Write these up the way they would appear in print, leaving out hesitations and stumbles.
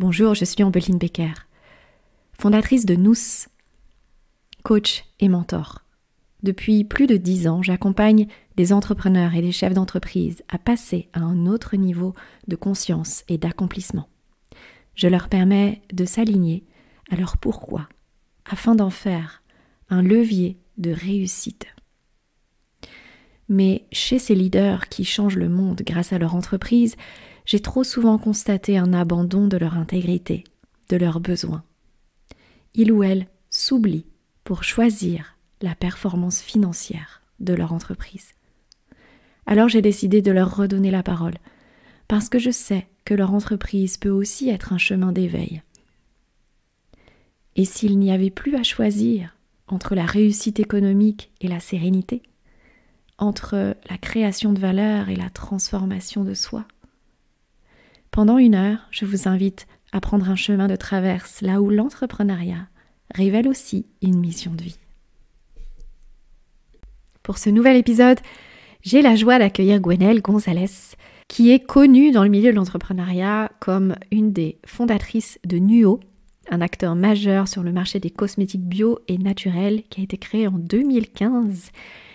Bonjour, je suis Ambeline Becker, fondatrice de Nous, coach et mentor. Depuis plus de 10 ans, j'accompagne des entrepreneurs et des chefs d'entreprise à passer à un autre niveau de conscience et d'accomplissement. Je leur permets de s'aligner à leur pourquoi, afin d'en faire un levier de réussite. Mais chez ces leaders qui changent le monde grâce à leur entreprise, j'ai trop souvent constaté un abandon de leur intégrité, de leurs besoins. Ils ou elles s'oublient pour choisir la performance financière de leur entreprise. Alors j'ai décidé de leur redonner la parole, parce que je sais que leur entreprise peut aussi être un chemin d'éveil. Et s'il n'y avait plus à choisir entre la réussite économique et la sérénité, entre la création de valeur et la transformation de soi. Pendant 1 heure, je vous invite à prendre un chemin de traverse là où l'entrepreneuriat révèle aussi une mission de vie. Pour ce nouvel épisode, j'ai la joie d'accueillir Gwenaëlle Gonzalez, qui est connue dans le milieu de l'entrepreneuriat comme une des fondatrices de Nuo, un acteur majeur sur le marché des cosmétiques bio et naturels qui a été créé en 2015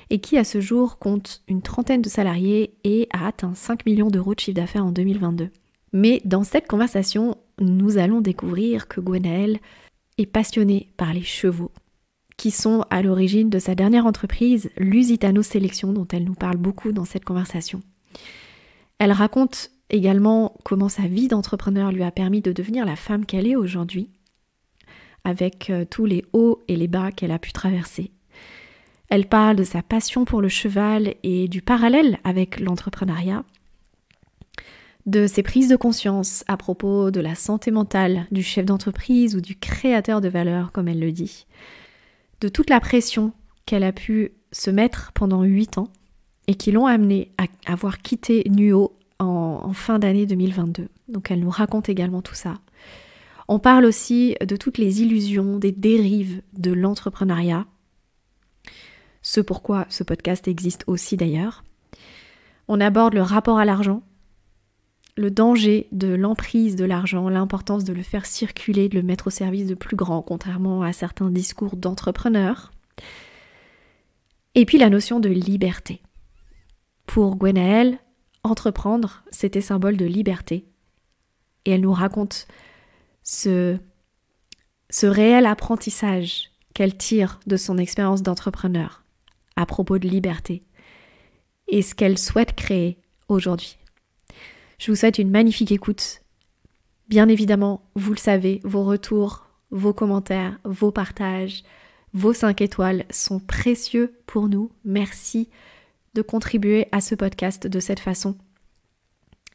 et qui à ce jour compte une 30aine de salariés et a atteint 5 millions d'euros de chiffre d'affaires en 2022. Mais dans cette conversation, nous allons découvrir que Gwenaëlle est passionnée par les chevaux, qui sont à l'origine de sa dernière entreprise, Lusitano Sélection, dont elle nous parle beaucoup dans cette conversation. Elle raconte également comment sa vie d'entrepreneur lui a permis de devenir la femme qu'elle est aujourd'hui, avec tous les hauts et les bas qu'elle a pu traverser. Elle parle de sa passion pour le cheval et du parallèle avec l'entrepreneuriat, de ses prises de conscience à propos de la santé mentale du chef d'entreprise ou du créateur de valeur, comme elle le dit, de toute la pression qu'elle a pu se mettre pendant 8 ans et qui l'ont amenée à avoir quitté Nuo en fin d'année 2022. Donc elle nous raconte également tout ça. On parle aussi de toutes les illusions, des dérives de l'entrepreneuriat, ce pourquoi ce podcast existe aussi d'ailleurs. On aborde le rapport à l'argent, le danger de l'emprise de l'argent, l'importance de le faire circuler, de le mettre au service de plus grands, contrairement à certains discours d'entrepreneurs. Et puis la notion de liberté. Pour Gwenaëlle, entreprendre, c'était symbole de liberté. Et elle nous raconte ce réel apprentissage qu'elle tire de son expérience d'entrepreneur à propos de liberté et ce qu'elle souhaite créer aujourd'hui. Je vous souhaite une magnifique écoute. Bien évidemment, vous le savez, vos retours, vos commentaires, vos partages, vos 5 étoiles sont précieux pour nous. Merci de contribuer à ce podcast de cette façon.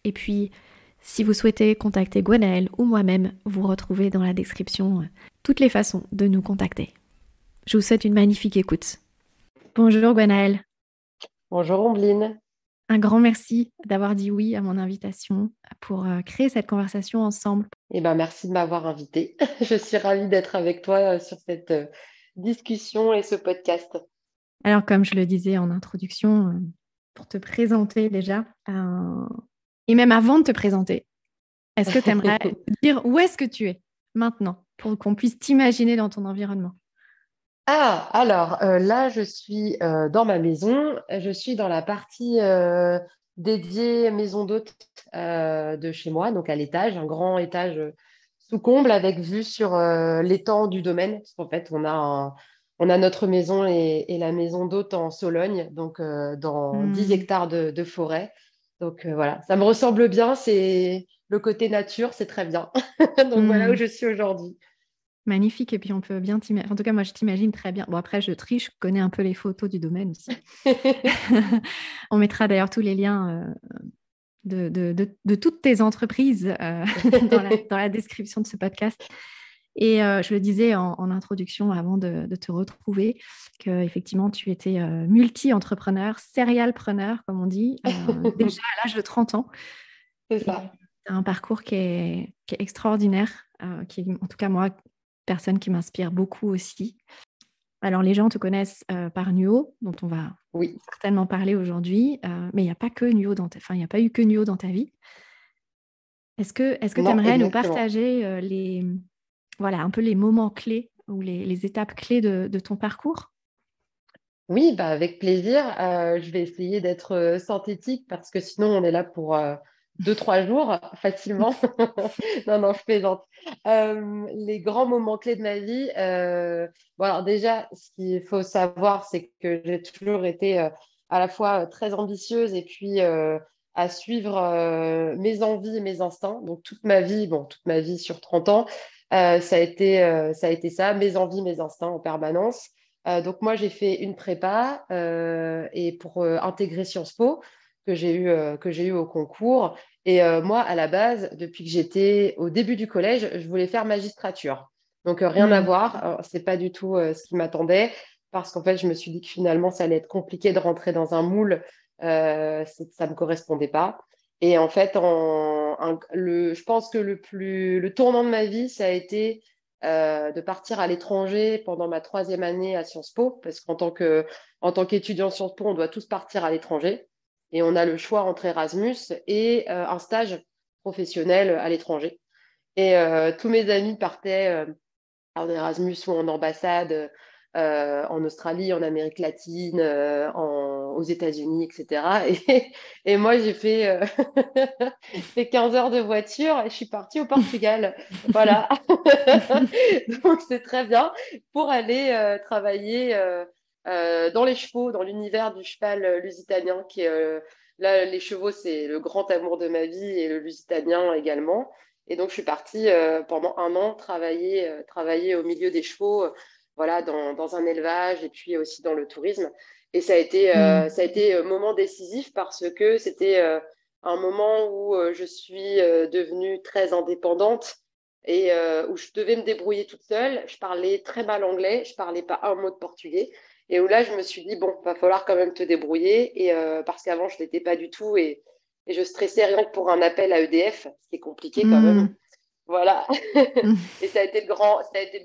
Et puis, si vous souhaitez contacter Gwenaëlle ou moi-même, vous retrouvez dans la description toutes les façons de nous contacter. Je vous souhaite une magnifique écoute. Bonjour Gwenaëlle. Bonjour Ambeline. Un grand merci d'avoir dit oui à mon invitation pour créer cette conversation ensemble. Merci de m'avoir invitée. Je suis ravie d'être avec toi sur cette discussion et ce podcast. Alors, comme je le disais en introduction, pour te présenter déjà, et même avant de te présenter, est-ce que tu aimerais dire où est-ce que tu es maintenant pour qu'on puisse t'imaginer dans ton environnement? Là, je suis dans ma maison. Je suis dans la partie dédiée maison d'hôte de chez moi, donc à l'étage, un grand étage sous comble avec vue sur l'étang du domaine. Parce qu'en fait, on a notre maison et la maison d'hôte en Sologne, donc dans 10 hectares de forêt. Donc voilà, ça me ressemble bien. C'est le côté nature, c'est très bien. Donc voilà où je suis aujourd'hui. Magnifique, et puis on peut bien t'imaginer. En tout cas, moi, je t'imagine très bien. Bon, après, je triche, je connais un peu les photos du domaine aussi. On mettra d'ailleurs tous les liens de toutes tes entreprises dans la description de ce podcast. Et je le disais en introduction avant de te retrouver, qu'effectivement, tu étais multi-entrepreneur, serialpreneur, comme on dit, déjà à l'âge de 30 ans. C'est ça. Tu as un parcours qui est extraordinaire, qui, en tout cas, moi, personne qui m'inspire beaucoup aussi. Alors, les gens te connaissent par Nuo, dont on va certainement parler aujourd'hui, mais il n'y a pas que Nuo il n'y a pas eu que Nuo dans ta vie. Est-ce que tu Non, aimerais nous exactement. partager voilà, un peu les moments clés ou les étapes clés de ton parcours? Oui, bah avec plaisir. Je vais essayer d'être synthétique parce que sinon on est là pour 2, 3 jours facilement. Non, non, je plaisante. Les grands moments clés de ma vie. Bon, alors déjà, ce qu'il faut savoir, c'est que j'ai toujours été à la fois très ambitieuse et puis à suivre mes envies et mes instincts. Donc toute ma vie sur 30 ans, ça a été ça, mes envies, mes instincts en permanence. Donc moi, j'ai fait une prépa et pour intégrer Sciences Po que j'ai eu au concours. Et moi, à la base, depuis que j'étais au début du collège, je voulais faire magistrature. Donc rien à Hmm. voir. C'est pas du tout ce qui m'attendait parce qu'en fait, je me suis dit que finalement, ça allait être compliqué de rentrer dans un moule. Ça me correspondait pas. Et en fait, je pense que le tournant de ma vie, ça a été de partir à l'étranger pendant ma 3e année à Sciences Po, parce en tant qu'étudiant Sciences Po, on doit tous partir à l'étranger et on a le choix entre Erasmus et un stage professionnel à l'étranger. Et tous mes amis partaient en Erasmus ou en ambassade en Australie, en Amérique latine, aux États-Unis, etc. Et moi, fait 15 heures de voiture et je suis partie au Portugal. Voilà. Donc, c'est très bien pour aller travailler dans les chevaux, dans l'univers du cheval lusitanien, qui est là, les chevaux, c'est le grand amour de ma vie et le lusitanien également. Et donc, je suis partie pendant un an travailler au milieu des chevaux, voilà, dans un élevage et puis aussi dans le tourisme. Et Hmm. ça a été un moment décisif parce que c'était un moment où je suis devenue très indépendante et où je devais me débrouiller toute seule. Je parlais très mal anglais, je parlais pas un mot de portugais. Et où là, je me suis dit, bon, va falloir quand même te débrouiller. Et parce qu'avant, je l'étais pas du tout. Et je stressais rien que pour un appel à EDF, ce qui est compliqué quand même. Hmm. Voilà. Hmm. Et ça a été le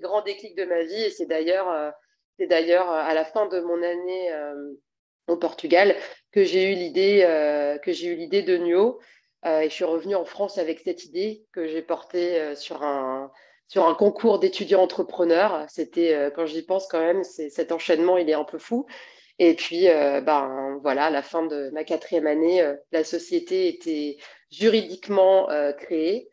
grand déclic de ma vie. Et c'est d'ailleurs à la fin de mon année au Portugal que j'ai eu l'idée de Nuo. Et je suis revenue en France avec cette idée que j'ai portée sur un concours d'étudiants entrepreneurs. C'était, quand j'y pense quand même, cet enchaînement, il est un peu fou. Et puis, ben voilà, à la fin de ma 4e année, la société était juridiquement créée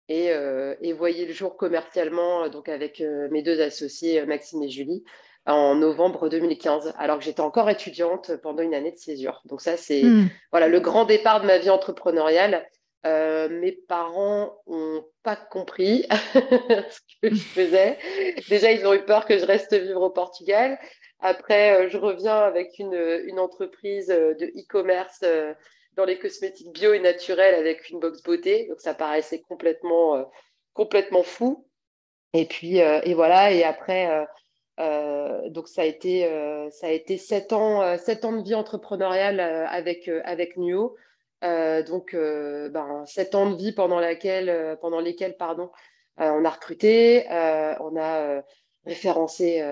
et voyait le jour commercialement, donc avec mes deux associés, Maxime et Julie, en novembre 2015, alors que j'étais encore étudiante pendant une année de césure. Donc ça, c'est Hmm. voilà le grand départ de ma vie entrepreneuriale. Mes parents n'ont pas compris ce que je faisais. Déjà, ils ont eu peur que je reste vivre au Portugal. Après, je reviens avec une entreprise de e-commerce dans les cosmétiques bio et naturels avec une box beauté. Donc, ça paraissait complètement fou. Et puis, et voilà. Et après, donc, ça a été 7 ans de vie entrepreneuriale avec Nuo. Donc, ben, 7 ans de vie pendant lesquels, pardon, on a recruté, on a référencé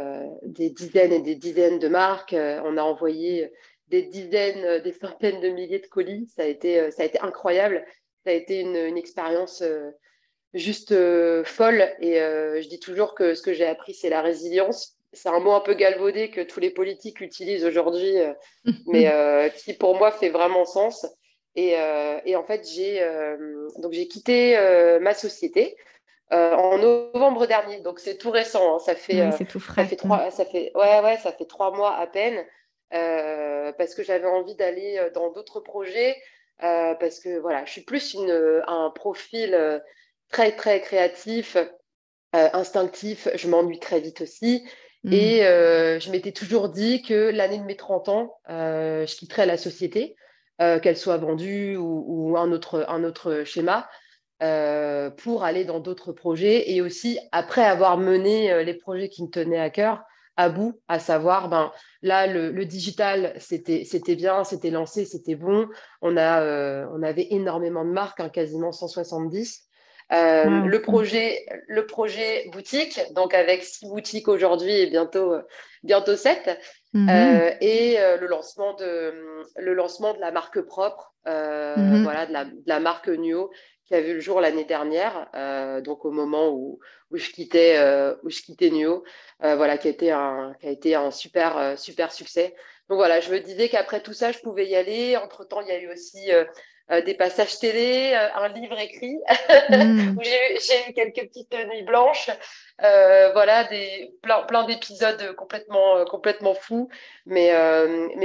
des dizaines et des dizaines de marques, on a envoyé des dizaines, des centaines de milliers de colis. Ça a été incroyable. Ça a été une expérience juste folle. Et je dis toujours que ce que j'ai appris, c'est la résilience. C'est un mot un peu galvaudé que tous les politiques utilisent aujourd'hui, mais qui pour moi fait vraiment sens. Et en fait, donc j'ai quitté ma société en novembre dernier. Donc c'est tout récent, hein. Ouais, c'est tout frais. Hmm. Ça fait 3 mois à peine, parce que j'avais envie d'aller dans d'autres projets, parce que voilà, je suis plus un profil très très créatif, instinctif. Je m'ennuie très vite aussi. Hmm. Et je m'étais toujours dit que l'année de mes 30 ans, je quitterais la société, qu'elle soit vendue ou un autre schéma pour aller dans d'autres projets et aussi après avoir mené les projets qui me tenaient à cœur à bout, à savoir, ben, là, le digital, c'était bien, c'était lancé, c'était bon. On avait énormément de marques, hein, quasiment 170. Wow. Hmm. Le projet boutique, donc avec 6 boutiques aujourd'hui et bientôt 7. Mhm. Et le lancement de la marque propre, Mhm. voilà, de la marque Nuo, qui a vu le jour l'année dernière, donc au moment où je quittais Nuo, voilà, qui a été un super, super succès. Donc voilà, je me disais qu'après tout ça, je pouvais y aller. Entre-temps, il y a eu aussi des passages télé, un livre écrit Hmm. où j'ai eu quelques petites nuits blanches. Voilà, plein d'épisodes complètement fous. Mais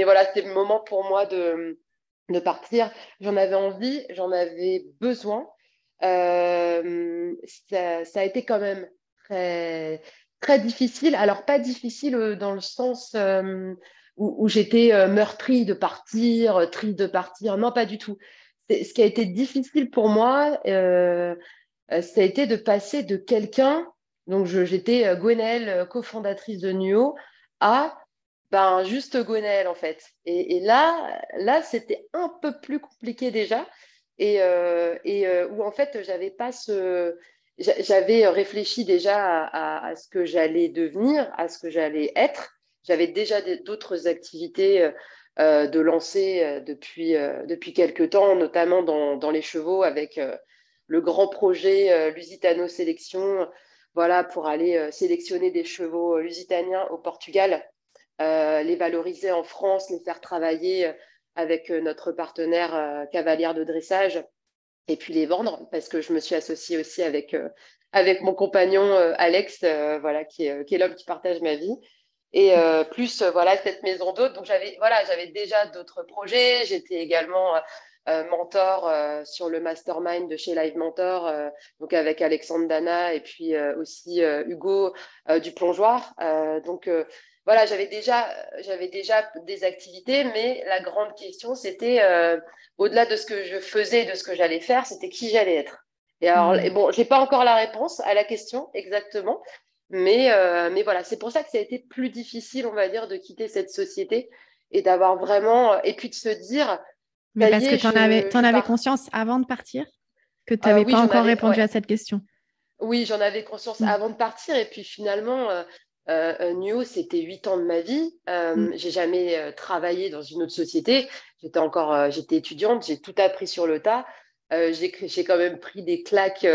voilà, c'était le moment pour moi de partir. J'en avais envie, j'en avais besoin. Ça a été quand même très, très difficile. Alors, pas difficile dans le sens où j'étais meurtrie de partir, triste de partir. Non, pas du tout. Ce qui a été difficile pour moi, ça a été de passer de quelqu'un, donc j'étais Gwenaëlle, cofondatrice de Nuo, à juste Gwenaëlle en fait. Et là c'était un peu plus compliqué déjà, où en fait j'avais pas ce. J'avais réfléchi déjà à ce que j'allais devenir, à ce que j'allais être. J'avais déjà d'autres activités de lancer depuis quelques temps, notamment dans les chevaux avec le grand projet Lusitano Sélection, voilà, pour aller sélectionner des chevaux lusitaniens au Portugal, les valoriser en France, les faire travailler avec notre partenaire Cavalière de dressage et puis les vendre parce que je me suis associée aussi avec mon compagnon Alex, voilà, qui est l'homme qui partage ma vie. Et plus voilà cette maison d'hôte. Donc j'avais déjà d'autres projets. J'étais également mentor sur le mastermind de chez Live Mentor, donc avec Alexandre Dana et puis aussi Hugo du Plongeoir. Voilà, j'avais déjà des activités, mais la grande question c'était au-delà de ce que je faisais, de ce que j'allais faire, c'était qui j'allais être. Et Hmm. bon, j'ai pas encore la réponse à la question exactement. Mais voilà, c'est pour ça que ça a été plus difficile, on va dire, de quitter cette société et d'avoir vraiment. Et puis de se dire, Mais ça parce y que est, t'en je avais pars. conscience avant de partir, que tu n'avais Oui, pas j'en encore avais, répondu ouais. à cette question. Oui, j'en avais conscience Hmm. avant de partir. Et puis finalement, Nuo, c'était 8 ans de ma vie. Hmm. J'ai jamais travaillé dans une autre société. J'étais étudiante, j'ai tout appris sur le tas. J'ai quand même pris des claques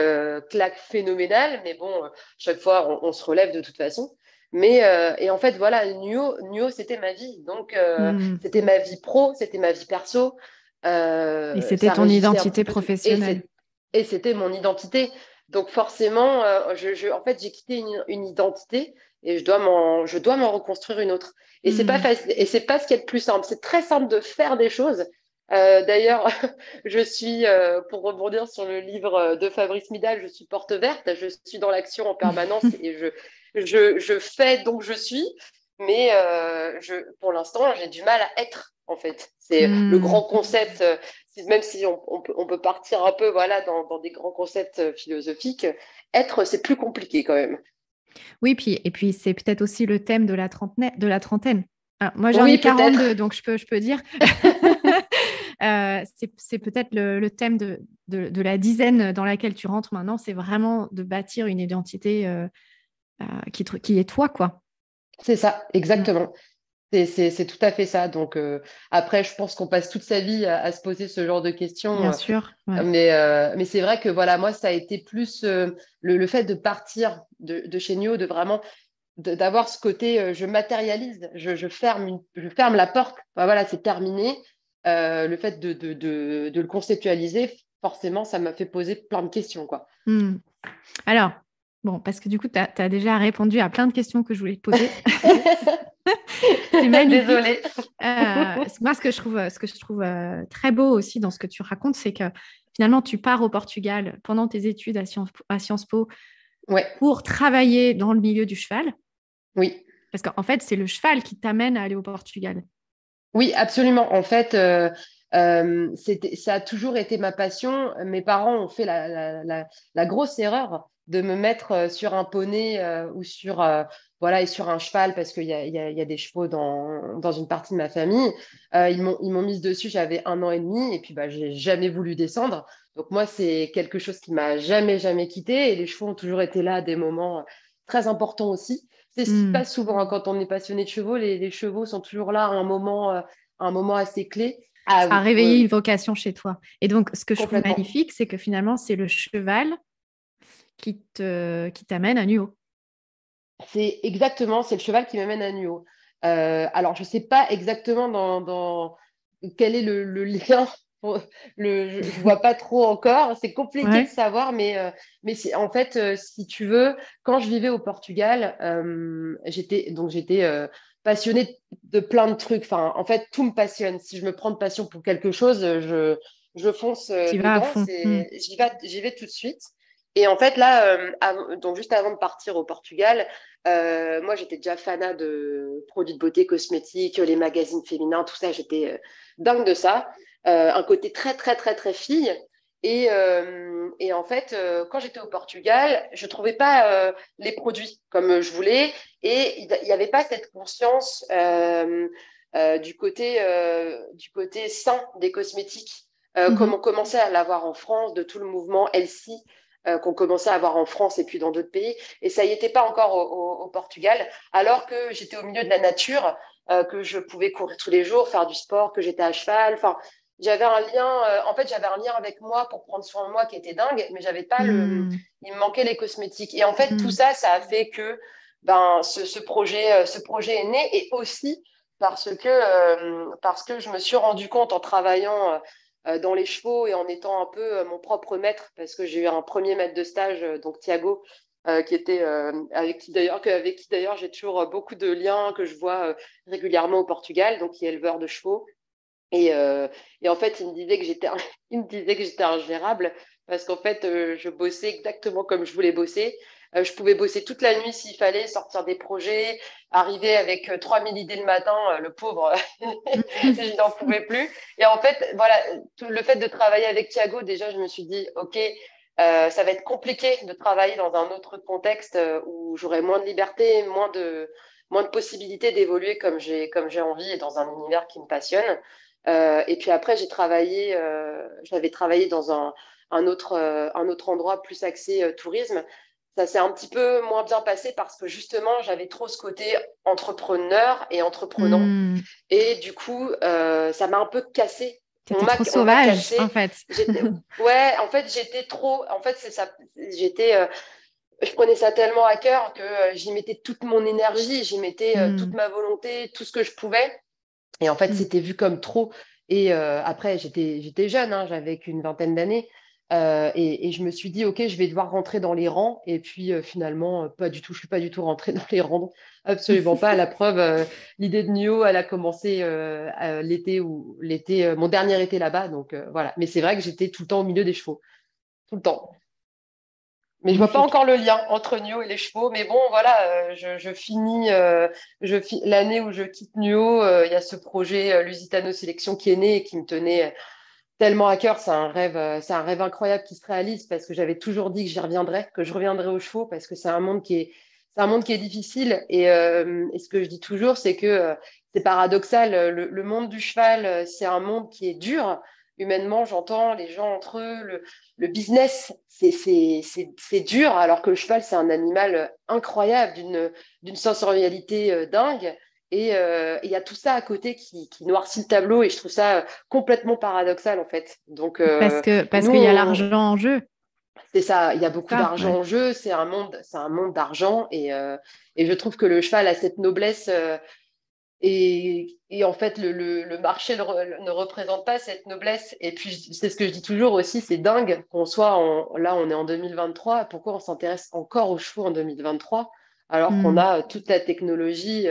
phénoménales, mais bon, chaque fois, on se relève de toute façon. Et en fait, voilà, Nuo, c'était ma vie. Donc, Hmm. c'était ma vie pro, c'était ma vie perso. Et c'était Ça ton régissait un petit identité peu tout. professionnelle. Et c'était mon identité. Donc forcément, en fait, j'ai quitté une identité et je dois m'en reconstruire une autre. Et c'est pas Hmm. facile, et c'est pas ce qui est le plus simple. C'est très simple de faire des choses. D'ailleurs, pour rebondir sur le livre de Fabrice Midal, je suis porte verte. Je suis dans l'action en permanence et je fais donc je suis. Mais pour l'instant, j'ai du mal à être, en fait. C'est le Hmm. grand concept. Même si on peut partir un peu voilà, dans des grands concepts philosophiques, être, c'est plus compliqué quand même. Oui, et puis c'est peut-être aussi le thème de la trentaine. Alors, moi, j'en ai Oui, 42, peut-être. donc je peux dire. C'est peut-être le thème de la dizaine dans laquelle tu rentres maintenant. C'est vraiment de bâtir une identité qui est toi, quoi. C'est ça, Mm. exactement. C'est tout à fait ça. Donc, après, je pense qu'on passe toute sa vie à se poser ce genre de questions. Bien sûr, ouais. Mais c'est vrai que voilà, moi, ça a été plus le fait de partir de chez Nio, de vraiment d'avoir ce côté, je matérialise, je ferme la porte. Enfin, voilà, c'est terminé. Le fait de le conceptualiser, forcément, ça m'a fait poser plein de questions, quoi. Mm. Alors, bon, parce que du coup, tu as déjà répondu à plein de questions que je voulais te poser. C'est magnifique. Désolée. Moi, ce que je trouve très beau aussi dans ce que tu racontes, c'est que finalement, tu pars au Portugal pendant tes études à Sciences Po Ouais, pour travailler dans le milieu du cheval. oui. Parce qu'en fait, c'est le cheval qui t'amène à aller au Portugal. Oui, absolument. En fait, ça a toujours été ma passion. Mes parents ont fait la grosse erreur de me mettre sur un poney ou voilà, et sur un cheval parce qu'il y a des chevaux dans une partie de ma famille. Ils m'ont mise dessus, j'avais 1 an et demi et puis j'ai jamais voulu descendre. Donc moi, c'est quelque chose qui m'a jamais, jamais quitté et les chevaux ont toujours été là à des moments très importants aussi. C'est ce qui se Hmm. passe souvent hein, quand on est passionné de chevaux. Les chevaux sont toujours là à un moment assez clé. Ah Ça a oui, oui, réveillé une oui, vocation chez toi. Et donc, ce que je trouve complètement. magnifique, c'est que finalement, c'est le cheval qui t'amène à Nuo. C'est le cheval qui m'amène à Nuo. Alors, je ne sais pas exactement quel est le lien. Je ne vois pas trop encore. C'est compliqué de Ouais. savoir, mais en fait, si tu veux, quand je vivais au Portugal, j'étais passionnée de plein de trucs. Enfin, en fait, tout me passionne. Si je me prends de passion pour quelque chose, je fonce Tu vas à dedans. fond. Hmm. J'y vais tout de suite. Et en fait, là, donc juste avant de partir au Portugal, moi, j'étais déjà fanat de produits de beauté, cosmétiques, les magazines féminins, tout ça. J'étais dingue de ça. Un côté très, très, très, très fille. Et en fait, quand j'étais au Portugal, je ne trouvais pas les produits comme je voulais. Et il n'y avait pas cette conscience du côté sain des cosmétiques, comme on Mhm. commençait à l'avoir en France, de tout le mouvement Healthy qu'on commençait à avoir en France et puis dans d'autres pays. Et ça y était pas encore au Portugal, alors que j'étais au milieu de la nature, que je pouvais courir tous les jours, faire du sport, que j'étais à cheval. Enfin, j'avais un lien, en fait, j'avais un lien avec moi pour prendre soin de moi qui était dingue, mais j'avais pas Hmm. il me manquait les cosmétiques. Et en fait, tout Hmm. ça, ça a fait que ce projet est né et aussi parce que je me suis rendu compte en travaillant dans les chevaux et en étant un peu mon propre maître, parce que j'ai eu un premier maître de stage, donc Thiago, qui était avec qui d'ailleurs j'ai toujours beaucoup de liens que je vois régulièrement au Portugal, donc qui est éleveur de chevaux. Et, euh, et en fait, il me disait que il me disait que j'étais ingérable parce qu'en fait, je bossais exactement comme je voulais bosser. Je pouvais bosser toute la nuit s'il fallait, sortir des projets, arriver avec 3000 idées le matin, le pauvre, je n'en pouvais plus. Et en fait, voilà, le fait de travailler avec Thiago, déjà, je me suis dit, OK, ça va être compliqué de travailler dans un autre contexte où j'aurai moins de liberté, moins de possibilités d'évoluer comme j'ai envie et dans un univers qui me passionne. Et puis après, j'avais travaillé dans un autre endroit plus axé tourisme. Ça s'est un petit peu moins bien passé parce que justement, j'avais trop ce côté entrepreneur et entreprenant. Hmm. Et du coup, ça m'a un peu cassé. T'étais trop On m'a sauvage, en cassé. fait. Ouais, en fait, j'étais trop. En fait, c'est ça. J'étais. Je prenais ça tellement à cœur que j'y mettais toute mon énergie, j'y mettais toute Hmm. ma volonté, tout ce que je pouvais. Et en fait, Hmm. c'était vu comme trop. Et après, j'étais jeune, hein, j'avais qu'une vingtaine d'années. Et je me suis dit, OK, je vais devoir rentrer dans les rangs. Et puis finalement, pas du tout. Je suis pas du tout rentrée dans les rangs. Absolument pas. À la preuve, l'idée de NUO, elle a commencé l'été, mon dernier été là-bas. Donc voilà. Mais c'est vrai que j'étais tout le temps au milieu des chevaux. Tout le temps. Mais je vois pas Magnifique. encore le lien entre NUO et les chevaux. Mais bon, voilà, je finis l'année où je quitte NUO. Il y a ce projet Lusitano Sélection qui est né et qui me tenait tellement à cœur. C'est un rêve incroyable qui se réalise parce que j'avais toujours dit que j'y reviendrais, que je reviendrais aux chevaux parce que c'est un monde qui est difficile. Et ce que je dis toujours, c'est que c'est paradoxal. Le monde du cheval, c'est un monde qui est dur. Humainement, j'entends les gens entre eux, le business, c'est dur, alors que le cheval, c'est un animal incroyable, d'une sensorialité dingue. Et il y a tout ça à côté qui noircit le tableau, et je trouve ça complètement paradoxal en fait. Donc Parce nous, qu'il y a l'argent en jeu, c'est ça, il y a c'est beaucoup ça, d'argent ouais. en jeu, c'est un monde d'argent et je trouve que le cheval a cette noblesse et en fait le marché ne représente pas cette noblesse. Et puis c'est ce que je dis toujours aussi, c'est dingue qu'on soit là on est en 2023, pourquoi on s'intéresse encore aux chevaux en 2023 alors qu'on Hmm. a toute la technologie,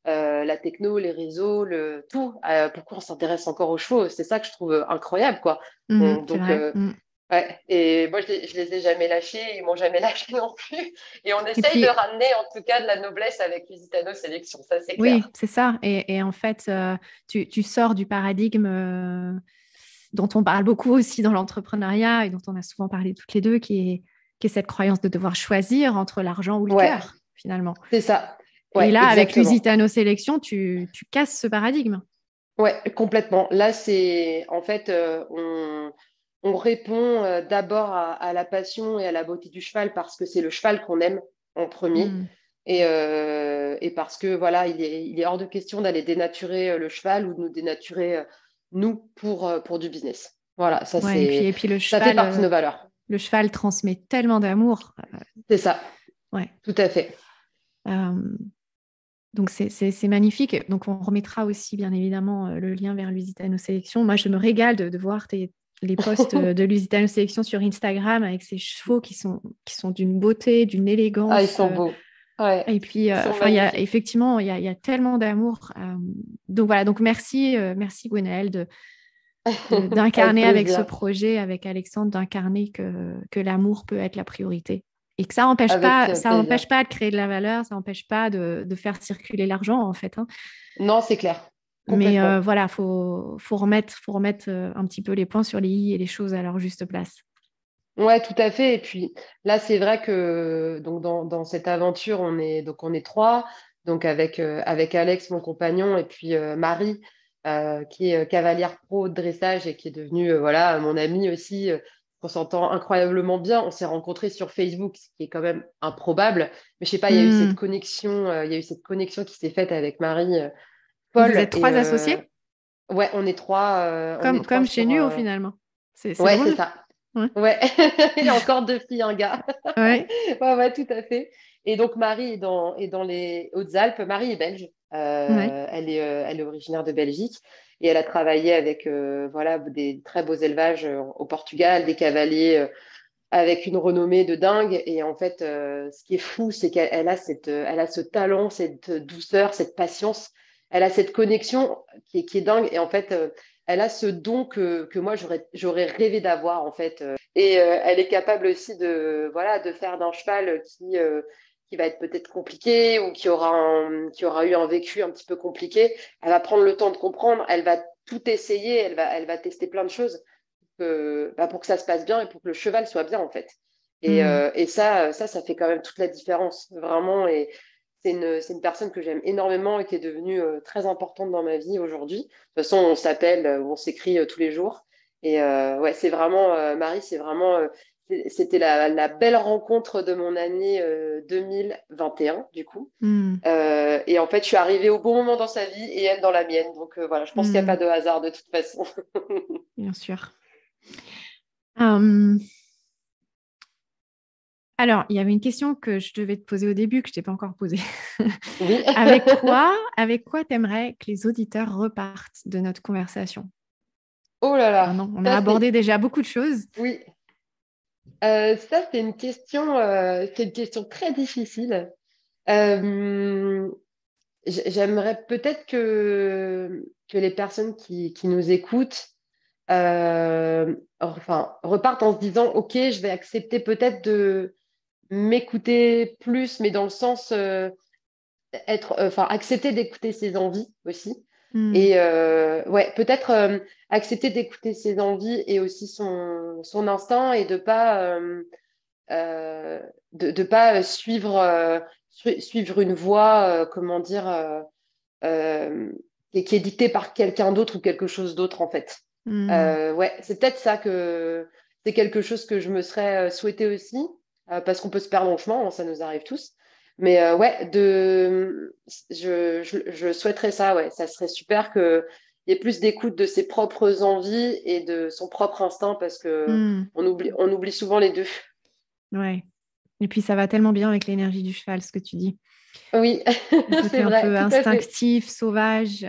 la techno, les réseaux, tout. Pourquoi on s'intéresse encore aux chevaux? C'est ça que je trouve incroyable, quoi. Mhm, c'est Donc, vrai. Hmm. ouais. Et moi, je les ai jamais lâchés, ils m'ont jamais lâché non plus. Et on Et essaye de puis, ramener en tout cas de la noblesse avec Lusitano Sélection, ça c'est oui, clair. c'est ça. Et en fait, tu sors du paradigme dont on parle beaucoup aussi dans l'entrepreneuriat et dont on a souvent parlé toutes les deux, qui est cette croyance de devoir choisir entre l'argent ou le Ouais, cœur, finalement. c'est ça. Et Ouais, là, avec exactement. Lusitano Sélection, tu casses ce paradigme. Ouais, complètement. Là, c'est en fait, on répond d'abord à la passion et à la beauté du cheval parce que c'est le cheval qu'on aime en premier. Hmm. Et parce que voilà, il est hors de question d'aller dénaturer le cheval ou de nous dénaturer nous, pour du business. Voilà, Ouais, et puis ça fait partie de nos valeurs. le cheval transmet tellement d'amour. C'est ça, Ouais. tout à fait. Euh, donc c'est magnifique. Donc on remettra aussi bien évidemment le lien vers Lusitano Sélection. Moi je me régale de voir les posts de Lusitano Sélection sur Instagram avec ces chevaux qui sont d'une beauté, d'une Ah, ils élégance. sont beaux. Ouais, Et puis, ils sont enfin, il y a magnifiques. effectivement, il y a tellement d'amour. Donc voilà, donc merci Gwenaëlle Avec d'incarner avec ce plaisir. projet, avec Alexandre, d'incarner que l'amour peut être la priorité. Et que Avec ça plaisir. empêche pas de créer de la valeur, ça empêche pas de faire circuler l'argent, en fait, hein. Non, c'est clair. Mais Complètement. voilà, faut remettre un petit peu les points sur les i et les choses à leur juste place. Ouais, tout à fait. Et puis là, c'est vrai que donc dans cette aventure, on est trois, donc avec Alex, mon compagnon, et puis Marie, qui est cavalière pro de dressage et qui est devenue voilà mon amie aussi. On s'entend incroyablement bien. On s'est rencontrés sur Facebook, ce qui est quand même improbable. Mais je sais pas, il y a eu cette Hmm. connexion, il y a eu cette connexion qui s'est faite avec Marie, Donc vous Paul êtes et trois associés, ouais, on est trois comme chez sur. Nuo finalement. C'est Ouais, c'est drôle. ça. Ouais. Ouais, il y a encore deux filles, un gars. Ouais. Ouais, ouais, tout à fait. Et donc, Marie est dans les Hautes-Alpes. Marie est belge. Ouais. Elle est originaire de Belgique. Et elle a travaillé avec voilà, des très beaux élevages au Portugal, des cavaliers avec une renommée de dingue. Et en fait, ce qui est fou, c'est qu'elle a elle a ce talent, cette douceur, cette patience. Elle a cette connexion qui est dingue. Et en fait, elle a ce don que moi, j'aurais rêvé d'avoir, en fait. Et elle est capable aussi voilà, de faire d'un cheval qui va être peut-être compliqué ou qui aura eu un vécu un petit peu compliqué. Elle va prendre le temps de comprendre. Elle va tout essayer. Elle va tester plein de choses pour que ça se passe bien et pour que le cheval soit bien, en fait. Hmm. Et ça fait quand même toute la différence, vraiment. Et c'est une personne que j'aime énormément et qui est devenue très importante dans ma vie aujourd'hui. De toute façon, on s'appelle, on s'écrit tous les jours. Et ouais, c'est vraiment, Marie, c'est vraiment, c'était la belle rencontre de mon année 2021, du coup. Hmm. Et en fait, je suis arrivée au bon moment dans sa vie et elle dans la mienne. Donc voilà, je pense qu'il n'y a pas Hmm. de hasard de toute façon. Bien sûr. Euh, alors, il y avait une question que je devais te poser au début que je t'ai pas encore posée. Oui. Avec quoi t'aimerais que les auditeurs repartent de notre conversation? Oh là là, Maintenant, on a ça abordé déjà beaucoup de choses. oui, ça c'est une question très difficile. Euh, J'aimerais peut-être que les personnes qui nous écoutent, enfin, repartent en se disant, OK, je vais accepter peut-être de m'écouter plus, mais dans le sens enfin, accepter d'écouter ses envies aussi. Hmm. Et ouais, peut-être accepter d'écouter ses envies et aussi son instinct et de pas suivre une voie, comment dire, qui est dictée par quelqu'un d'autre ou quelque chose d'autre, en fait. Hmm. Ouais, c'est peut-être ça que c'est quelque chose que je me serais souhaité aussi, parce qu'on peut se perdre en chemin, hein, ça nous arrive tous. Mais ouais, je souhaiterais ça, ouais. Ça serait super qu'il y ait plus d'écoute de ses propres envies et de son propre instinct, parce que Hmm. on oublie souvent les deux. Ouais. Et puis, ça va tellement bien avec l'énergie du cheval, ce que tu dis. Oui, Le côté c'est un vrai, peu tout à fait. instinctif, sauvage,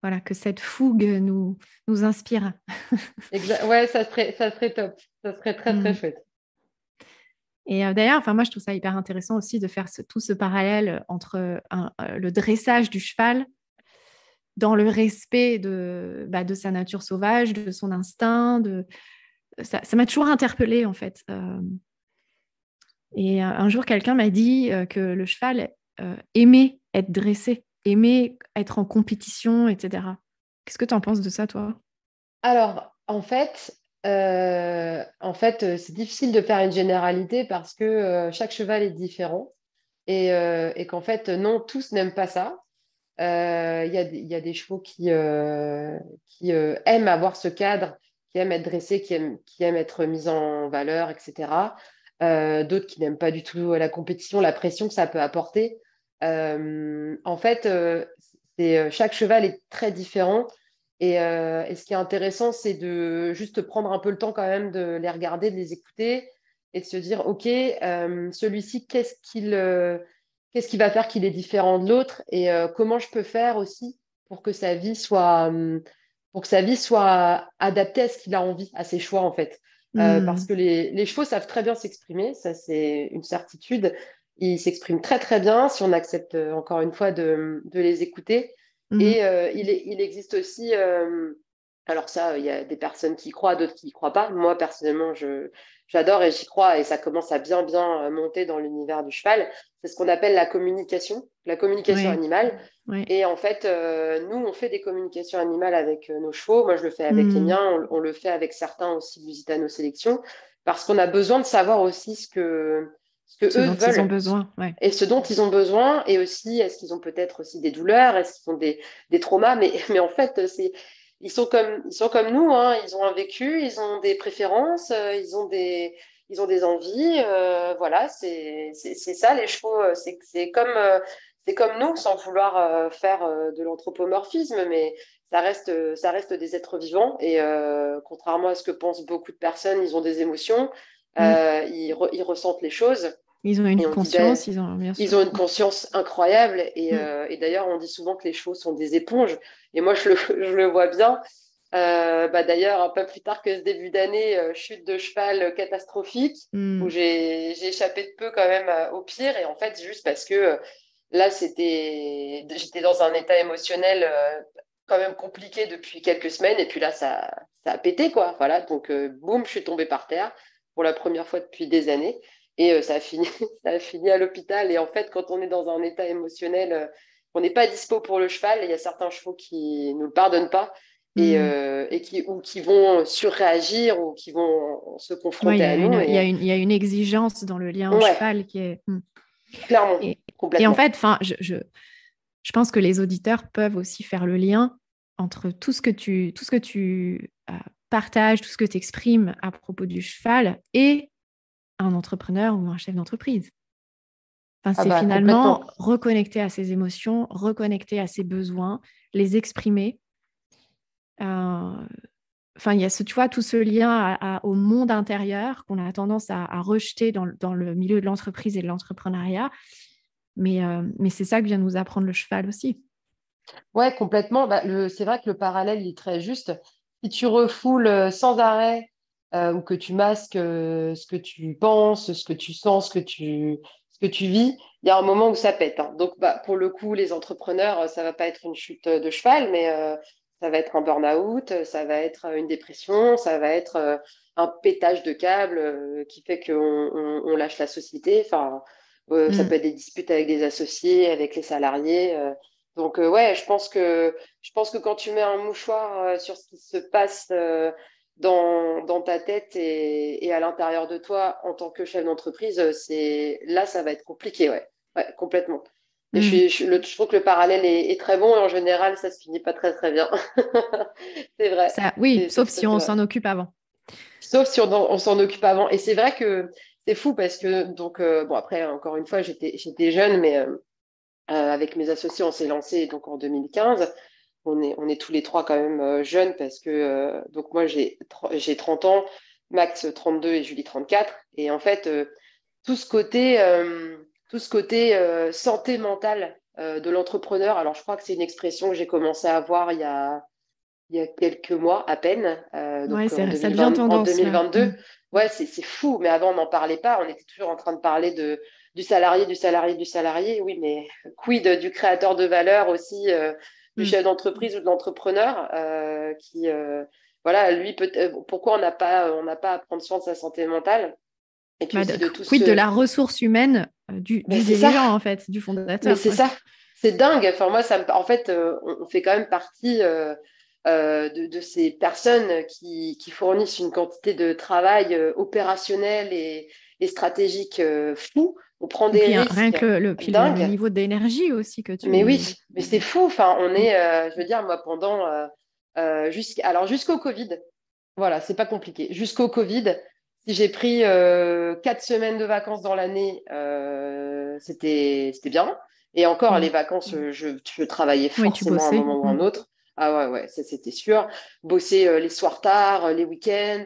voilà, que cette fougue nous inspire. Ouais, ça serait top. Ça serait très, très Hmm. chouette. Et d'ailleurs, enfin, moi, je trouve ça hyper intéressant aussi de faire tout ce parallèle entre le dressage du cheval dans le respect de sa nature sauvage, de son instinct. Ça m'a toujours interpellée, en fait. Et un jour, quelqu'un m'a dit que le cheval aimait être dressé, aimait être en compétition, etc. Qu'est-ce que tu en penses de ça, toi? Alors, c'est difficile de faire une généralité parce que chaque cheval est différent et qu'en fait, non, tous n'aiment pas ça. Il y a des chevaux qui aiment avoir ce cadre, qui aiment être dressés, qui aiment être mis en valeur, etc. D'autres qui n'aiment pas du tout la compétition, la pression que ça peut apporter. En fait, chaque cheval est très différent. Et ce qui est intéressant, c'est de juste prendre un peu le temps quand même de les regarder, de les écouter et de se dire, OK, celui-ci, qu'est-ce qui va faire qu'il est différent de l'autre et comment je peux faire aussi pour que sa vie soit adaptée à ce qu'il a envie, à ses choix en fait. Parce Hmm. que les chevaux savent très bien s'exprimer, ça c'est une certitude. Ils s'expriment très très bien si on accepte encore une fois de les écouter. Mhm. Et il existe aussi, alors ça, il y a des personnes qui y croient, d'autres qui y croient pas. Moi, personnellement, j'adore et j'y crois et ça commence à bien, bien monter dans l'univers du cheval. C'est ce qu'on appelle la communication Ouais, animale. ouais. Et en fait, nous, on fait des communications animales avec nos chevaux. Moi, je le fais avec les Hmm. miens. On le fait avec certains aussi Lusitano Sélection parce qu'on a besoin de savoir aussi ce que Ce eux dont ils ont veulent besoin, ouais. et ce dont ils ont besoin, et aussi, est-ce qu'ils ont peut-être aussi des douleurs, est-ce qu'ils ont des traumas, mais en fait, ils sont comme nous, hein, ils ont un vécu, ils ont des préférences, ils ont des envies, voilà, c'est ça, les chevaux, c'est comme nous, sans vouloir faire de l'anthropomorphisme, mais ça reste des êtres vivants, et contrairement à ce que pensent beaucoup de personnes, ils ont des émotions, Hmm. ils ressentent les choses. Ils ont une Et on dit, conscience, ils ont, bien ils sûr. ont une conscience incroyable. Et, Hmm. euh, et d'ailleurs, on dit souvent que les chevaux sont des éponges. Et moi, je le vois bien. Bah, d'ailleurs, un peu plus tard que ce début d'année, chute de cheval catastrophique, où Hmm. j'ai échappé de peu quand même au pire. Et en fait, juste parce que là, j'étais dans un état émotionnel quand même compliqué depuis quelques semaines. Et puis là, ça a pété, quoi. Voilà. Donc, boum, je suis tombée par terre pour la première fois depuis des années. Et ça a fini, ça a fini à l'hôpital. Et en fait, quand on est dans un état émotionnel, on n'est pas dispo pour le cheval. Il y a certains chevaux qui ne nous le pardonnent pas Hmm. ou qui vont surréagir ou qui vont se Ouais, confronter à nous. il y a une exigence dans le lien au Ouais, cheval qui est. Hmm. clairement, Et, et en complètement. fait, enfin, je pense que les auditeurs peuvent aussi faire le lien entre tout ce que tu partages, tout ce que tu exprimes à propos du cheval et un entrepreneur ou un chef d'entreprise. Enfin, Ah c'est bah finalement complètement. reconnecter à ses émotions, reconnecter à ses besoins, les exprimer. Euh, Enfin, il y a tu vois, tout ce lien au monde intérieur qu'on a tendance à rejeter dans le milieu de l'entreprise et de l'entrepreneuriat. Mais c'est ça que vient nous apprendre le cheval aussi. Ouais, complètement. Bah, c'est vrai que le parallèle il est très juste. Si tu refoules sans arrêt ou que tu masques ce que tu penses, ce que tu sens, ce que tu vis, il y a un moment où ça pète, hein. Donc, bah, pour le coup, les entrepreneurs, ça va pas être une chute de cheval, mais ça va être un burn-out, ça va être une dépression, ça va être un pétage de câble qui fait qu'on lâche la société. Enfin, ça Mm. peut être des disputes avec des associés, avec les salariés. Donc ouais, je pense que quand tu mets un mouchoir sur ce qui se passe dans ta tête et à l'intérieur de toi en tant que chef d'entreprise, là ça va être compliqué, ouais, ouais, complètement. Et Mm. je trouve que le parallèle est très bon et en général ça se finit pas très très bien. C'est vrai, Ça, oui, c'est sauf tout à si fait on vrai. s'en occupe avant. Sauf si on s'en occupe avant. Et c'est vrai que c'est fou parce que donc bon après encore une fois j'étais jeune mais avec mes associés, on s'est lancé donc en 2015. On est tous les trois quand même jeunes parce que donc moi j'ai 30 ans, Max 32 et Julie 34. Et en fait, tout ce côté, santé mentale de l'entrepreneur, alors je crois que c'est une expression que j'ai commencé à avoir il y a quelques mois à peine, Ouais, donc en ça devient 2020, en tendance là. Mm. 2022. Ouais, c'est fou, mais avant on n'en parlait pas, on était toujours en train de parler du salarié, du salarié, du salarié. Oui, mais quid du créateur de valeur aussi, du Mm. chef d'entreprise ou de l'entrepreneur qui, voilà, lui, pourquoi on n'a pas à prendre soin de sa santé mentale et puis Bah, aussi de tout quid de ce. la ressource humaine Mais du c'est ça, dirigeant, en fait, du mais fondateur. c'est Ouais. ça, c'est dingue. Enfin, moi, en fait, on fait quand même partie de ces personnes qui fournissent une quantité de travail opérationnel et stratégique fou. On prend Et des puis rien risques que puis le dingues. niveau d'énergie aussi que Mais tu. oui, mais c'est fou. Enfin, Mm. je veux dire, moi, pendant alors jusqu'au Covid, voilà, c'est pas compliqué. Jusqu'au Covid, si j'ai pris 4 semaines de vacances dans l'année, c'était bien. Et encore, les Mm. vacances, je travaillais Oui, tu forcément à un bossais. moment ou à Mm. un autre. Ah ouais, ouais, ça c'était sûr. Bosser les soirs tard, les week-ends,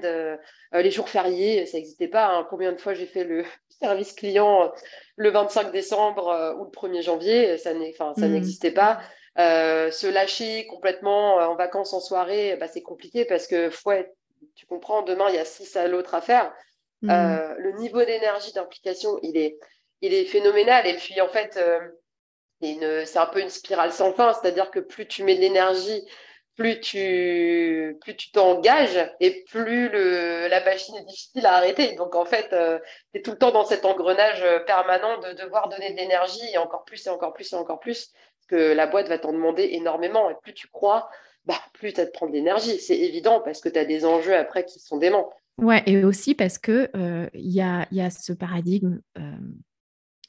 les jours fériés, ça n'existait pas, hein. Combien de fois j'ai fait le service client le 25 décembre ou le 1er janvier, enfin, ça Hmm. n'existait pas. Se lâcher complètement en vacances en soirée, bah, c'est compliqué parce que, ouais, tu comprends, demain, il y a 6 à l'autre à faire. Hmm. Le niveau d'énergie d'implication, il est phénoménal. Et puis, en fait, c'est un peu une spirale sans fin, c'est-à-dire que plus tu mets de l'énergie, plus tu t'engages et plus la machine est difficile à arrêter. Donc en fait, tu es tout le temps dans cet engrenage permanent de devoir donner de l'énergie et encore plus et encore plus et encore plus, parce que la boîte va t'en demander énormément et plus tu crois, bah, plus tu as de prendre de l'énergie. C'est évident parce que tu as des enjeux après qui sont déments. Ouais, et aussi parce que il y a ce paradigme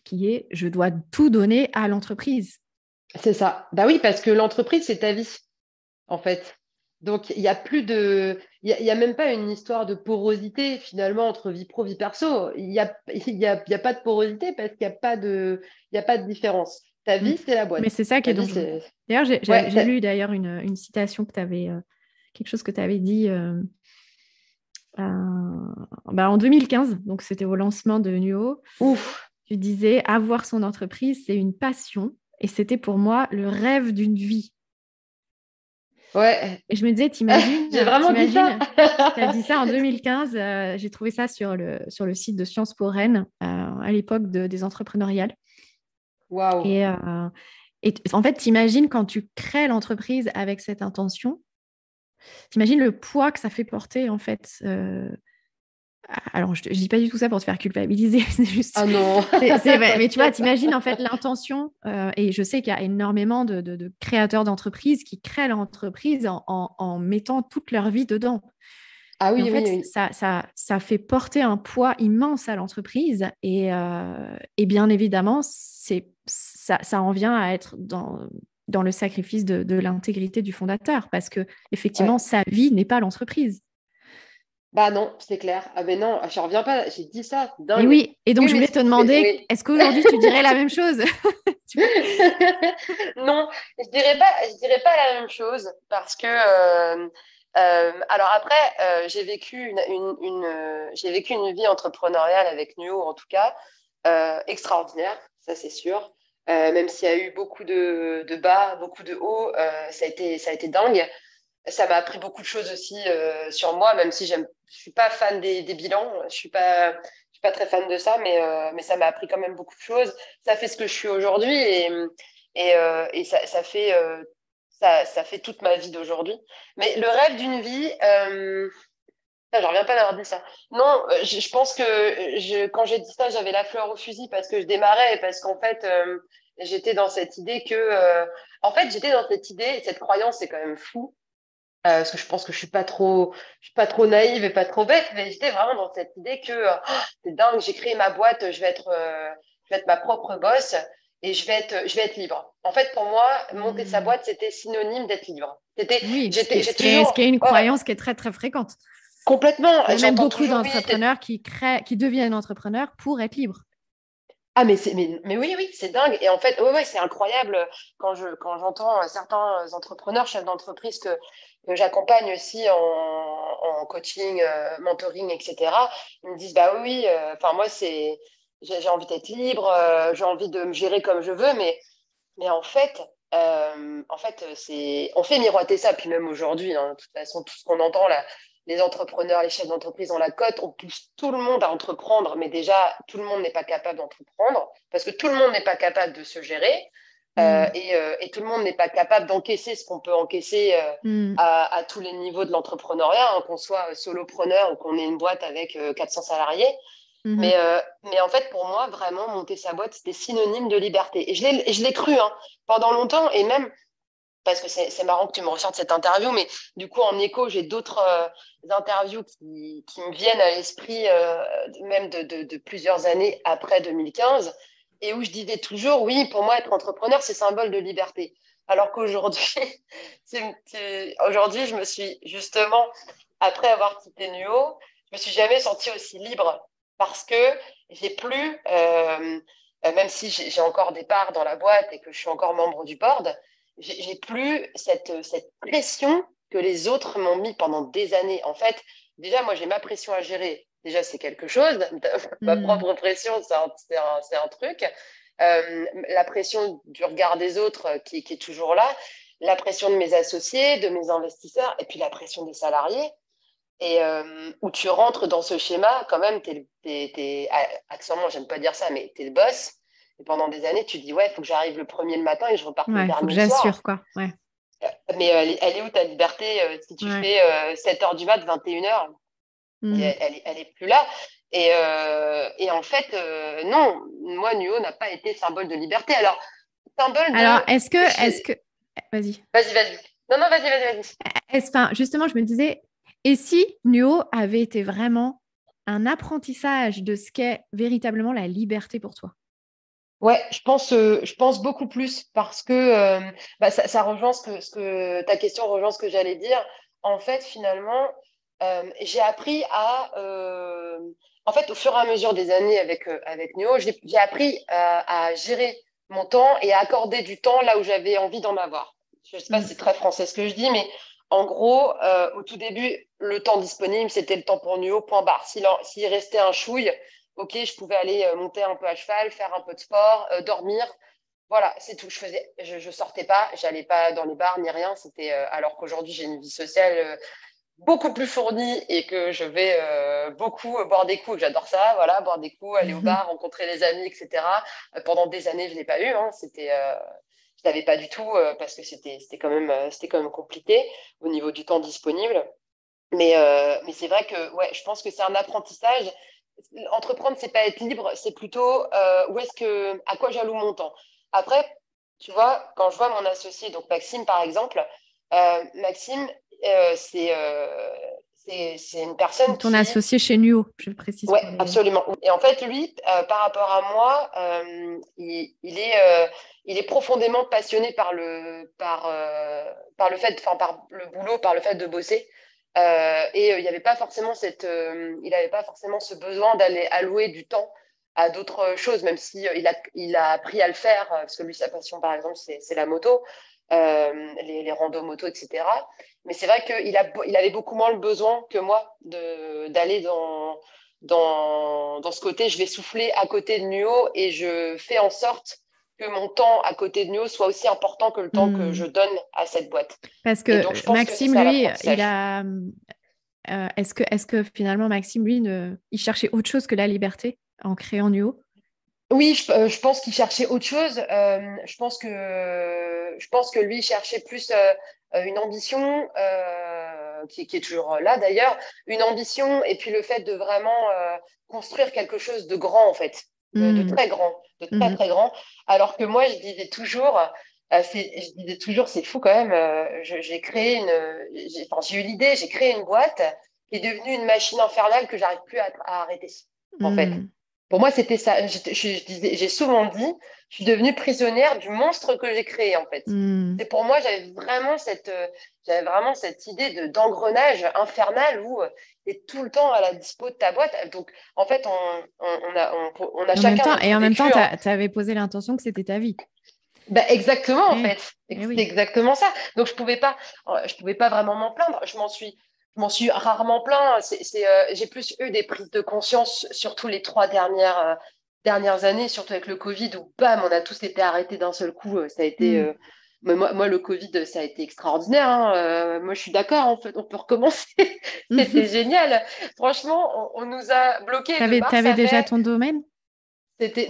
qui est je dois tout donner à l'entreprise. C'est ça. Bah oui, parce que l'entreprise, c'est ta vie, en fait. Donc, il y a plus de, il y a même pas une histoire de porosité finalement entre vie pro, vie perso. Il y a pas de porosité parce qu'il y a pas de, il y a pas de différence. Ta Mm. vie, c'est la Mais boîte. c'est ça qui Ta est vie, dangereux. c'est, D'ailleurs, ouais, j'ai lu d'ailleurs une citation que tu avais, quelque chose que tu avais dit en 2015, donc c'était au lancement de Nuo. ouf, Tu disais, avoir son entreprise, c'est une passion et c'était pour moi le rêve d'une vie. ouais. Et je me disais, J'ai vraiment dit ça. tu as dit ça en 2015, j'ai trouvé ça sur le site de Sciences Po Rennes à l'époque des entrepreneuriales. Waouh. Et, en fait, t'imagines quand tu crées l'entreprise avec cette intention, t'imagines le poids que ça fait porter en fait. Alors, je dis pas du tout ça pour te faire culpabiliser, c'est juste, Ah non. mais tu vois, T'inquiète. t'imagines en fait l'intention. Et je sais qu'il y a énormément de créateurs d'entreprises qui créent leur entreprise en mettant toute leur vie dedans. Ah Et en oui, oui, fait, oui. ça fait porter un poids immense à l'entreprise. Et bien évidemment, ça en vient à être dans le sacrifice de l'intégrité du fondateur, parce que effectivement, Ouais. sa vie n'est pas l'entreprise. Bah non, c'est clair. Ah ben non, je reviens pas. J'ai dit ça, Et dingue. oui, et donc Oui, je mais voulais te demander, oui. est-ce qu'aujourd'hui tu dirais la même chose? Tu vois. Non, je dirais pas la même chose parce que alors après j'ai vécu j'ai vécu une vie entrepreneuriale avec Nuo en tout cas extraordinaire, ça c'est sûr. Même s'il y a eu beaucoup de bas, beaucoup de hauts, ça a été dingue. Ça m'a appris beaucoup de choses aussi sur moi, même si je suis pas fan des bilans, je suis pas très fan de ça, mais ça m'a appris quand même beaucoup de choses. Ça fait ce que je suis aujourd'hui et ça fait toute ma vie d'aujourd'hui. Mais le rêve d'une vie, je reviens pas d'avoir dit ça. Non, je pense que quand j'ai dit ça, j'avais la fleur au fusil parce que je démarrais et parce qu'en fait, j'étais dans cette idée j'étais dans cette idée et cette croyance, c'est quand même fou parce que je pense que je suis pas trop naïve et pas trop bête, mais j'étais vraiment dans cette idée que c'est dingue, j'ai créé ma boîte, je vais être ma propre boss et je vais être libre. En fait, pour moi, monter sa Hmm. boîte, c'était synonyme d'être libre. Oui, J'ai ce qui toujours, est une ouais, ouais, croyance qui est très très fréquente. complètement. Il y a même J'entends beaucoup toujours oui. d'entrepreneurs qui deviennent entrepreneurs pour être libres. Ah, mais oui, oui, c'est dingue. Et en fait, ouais, ouais, c'est incroyable quand j'entends certains entrepreneurs, chefs d'entreprise que j'accompagne aussi en coaching, mentoring, etc. Ils me disent, bah oui, enfin, moi, j'ai envie d'être libre, j'ai envie de me gérer comme je veux, mais en fait, on fait miroiter ça. Puis même aujourd'hui, hein, de toute façon, tout ce qu'on entend là, les entrepreneurs, les chefs d'entreprise ont la cote, on pousse tout le monde à entreprendre, mais déjà, tout le monde n'est pas capable d'entreprendre parce que tout le monde n'est pas capable de se gérer Hmm. et tout le monde n'est pas capable d'encaisser ce qu'on peut encaisser Hmm. à tous les niveaux de l'entrepreneuriat, hein, qu'on soit solopreneur ou qu'on ait une boîte avec 400 salariés. Mhm. Mais en fait, pour moi, vraiment, monter sa boîte, c'était synonyme de liberté. Et je l'ai cru hein, pendant longtemps, et même, parce que c'est marrant que tu me ressortes cette interview, mais du coup, en écho, j'ai d'autres interviews qui me viennent à l'esprit, même de plusieurs années après 2015, et où je disais toujours, oui, pour moi, être entrepreneur, c'est symbole de liberté. Alors qu'aujourd'hui, aujourd'hui, je me suis justement, après avoir quitté Nuo, je me suis jamais sentie aussi libre parce que j'ai plus, même si j'ai encore des parts dans la boîte et que je suis encore membre du board, j'ai plus cette pression que les autres m'ont mis pendant des années. En fait, déjà, moi, j'ai ma pression à gérer. Déjà, c'est quelque chose. Ma Hmm. propre pression, c'est un truc. La pression du regard des autres qui est toujours là. La pression de mes associés, de mes investisseurs, et puis la pression des salariés. Et où tu rentres dans ce schéma, quand même, accessoirement, j'aime pas dire ça, mais tu es le boss. Et pendant des années, tu dis, ouais, il faut que j'arrive le premier le matin et je reparte le Ouais, faut que dernier le soir. j'assure, quoi. Ouais, Mais elle est où ta liberté si tu ouais. fais 7 heures du mat, 21h, Hmm. elle est plus là. Et en fait, non, moi, Nuo n'a pas été symbole de liberté. Alors, symbole Alors, de... est-ce que, vas-y. Vas-y, vas-y. Non, non, vas-y. Enfin, justement, je me disais, et si Nuo avait été vraiment un apprentissage de ce qu'est véritablement la liberté pour toi? Ouais, je pense beaucoup plus parce que ça rejoint ta question rejoint ce que j'allais dire. En fait, finalement, j'ai appris en fait, au fur et à mesure des années avec Néo, j'ai appris à gérer mon temps et à accorder du temps là où j'avais envie d'en avoir. Je ne sais pas si Hmm. c'est très français ce que je dis, mais en gros, au tout début, le temps disponible, c'était le temps pour Néo, point barre. S'il restait un chouille, ok, je pouvais aller monter un peu à cheval, faire un peu de sport, dormir. Voilà, c'est tout. Je sortais pas, j'allais pas dans les bars ni rien. C'était alors qu'aujourd'hui j'ai une vie sociale beaucoup plus fournie et que je vais beaucoup boire des coups. J'adore ça, voilà, boire des coups, aller au bar, rencontrer des amis, etc. Pendant des années, je l'ai pas eu. Hein, je l'avais pas du tout parce que c'était quand même compliqué au niveau du temps disponible. Mais c'est vrai que ouais, je pense que c'est un apprentissage. Entreprendre, c'est pas être libre, c'est plutôt à quoi j'alloue mon temps. Après, tu vois, quand je vois mon associé, donc Maxime par exemple, Maxime, c'est une personne Ton qui, associé chez Nuo, je le précise ouais, pour les... absolument. Et en fait, lui, par rapport à moi, il est profondément passionné par le fait, enfin, par le boulot, par le fait de bosser. Il n'y avait pas forcément il avait pas forcément ce besoin d'aller allouer du temps à d'autres choses, même si il a appris à le faire, parce que lui, sa passion, par exemple, c'est la moto, les randos moto, etc. Mais c'est vrai il avait beaucoup moins le besoin que moi d'aller dans ce côté, je vais souffler à côté de Nuo et je fais en sorte que mon temps à côté de Nuo soit aussi important que le temps que je Hmm. donne à cette boîte. Parce Et donc, que je pense que c'est Maxime, ça lui, il l'apprentissage. a... est-ce que finalement, Maxime, lui, il cherchait autre chose que la liberté en créant Nuo? Oui, je pense qu'il cherchait autre chose. Je pense que lui cherchait plus une ambition qui est toujours là d'ailleurs, une ambition et puis le fait de vraiment construire quelque chose de grand en fait, de Hmm. très grand, de très Mhm. très grand. Alors que moi, je disais toujours, c'est fou quand même. Enfin, j'ai eu l'idée, j'ai créé une boîte qui est devenue une machine infernale que j'arrive plus à arrêter en fait. Hmm. Pour moi, c'était ça. J'ai souvent dit, je suis devenue prisonnière du monstre que j'ai créé, en fait. Hmm. C'est pour moi, j'avais vraiment cette idée d'engrenage infernal où tu es tout le temps à la dispo de ta boîte. Donc, en fait, on a chacun Et notre en même temps, vécu, tu hein. avais posé l'intention que c'était ta vie. Ben, exactement, en Eh, fait. eh C'est oui. exactement ça. Donc, je pouvais pas vraiment m'en plaindre. Je m'en suis rarement plaint. J'ai plus eu des prises de conscience, surtout les dernières années, surtout avec le Covid, où bam, on a tous été arrêtés d'un seul coup. Ça a été, Hmm. mais moi, le Covid, ça a été extraordinaire, hein. Moi, je suis d'accord. En fait, on peut recommencer. C'était génial. Franchement, on nous a bloqués de mars T'avais à déjà mai. ton domaine?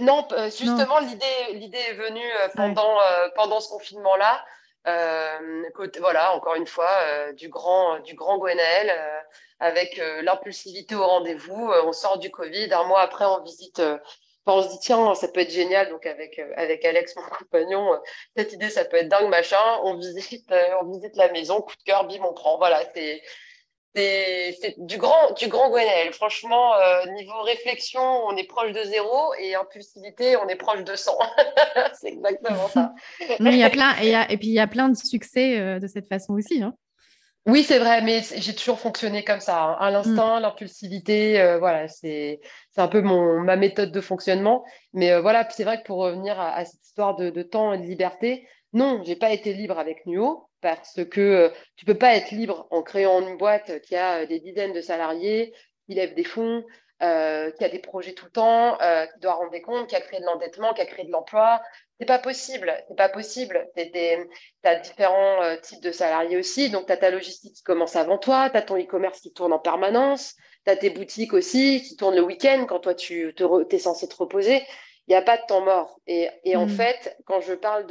Non, Non. justement, l'idée est venue Ouais. pendant ce confinement-là. Voilà, encore une fois, du grand Gwenaël, avec l'impulsivité au rendez-vous. On sort du Covid, un mois après, enfin, on se dit, tiens, ça peut être génial. Donc, avec Alex, mon compagnon, cette idée, ça peut être dingue, machin. On visite la maison, coup de cœur, bim, on prend. Voilà, c'est du grand Gwenaël. Franchement, niveau réflexion, on est proche de zéro et impulsivité, on est proche de 100. C'est exactement ça. Non, il y a plein, et puis il y a plein de succès de cette façon aussi, hein. Oui, c'est vrai, mais j'ai toujours fonctionné comme ça, hein. À Mm. l'instinct, l'impulsivité, voilà, c'est un peu ma méthode de fonctionnement. Mais voilà, c'est vrai que pour revenir à cette histoire de temps et de liberté, non, j'ai pas été libre avec Nuo parce que tu peux pas être libre en créant une boîte qui a des dizaines de salariés, qui lève des fonds, qui a des projets tout le temps, qui doit rendre des comptes, qui a créé de l'endettement, qui a créé de l'emploi. C'est pas possible, c'est pas possible. Tu as différents types de salariés aussi. Donc, tu as ta logistique qui commence avant toi, tu as ton e-commerce qui tourne en permanence, tu as tes boutiques aussi qui tournent le week-end quand toi, es censé te reposer. Il n'y a pas de temps mort. Et en Mm. fait, quand je parle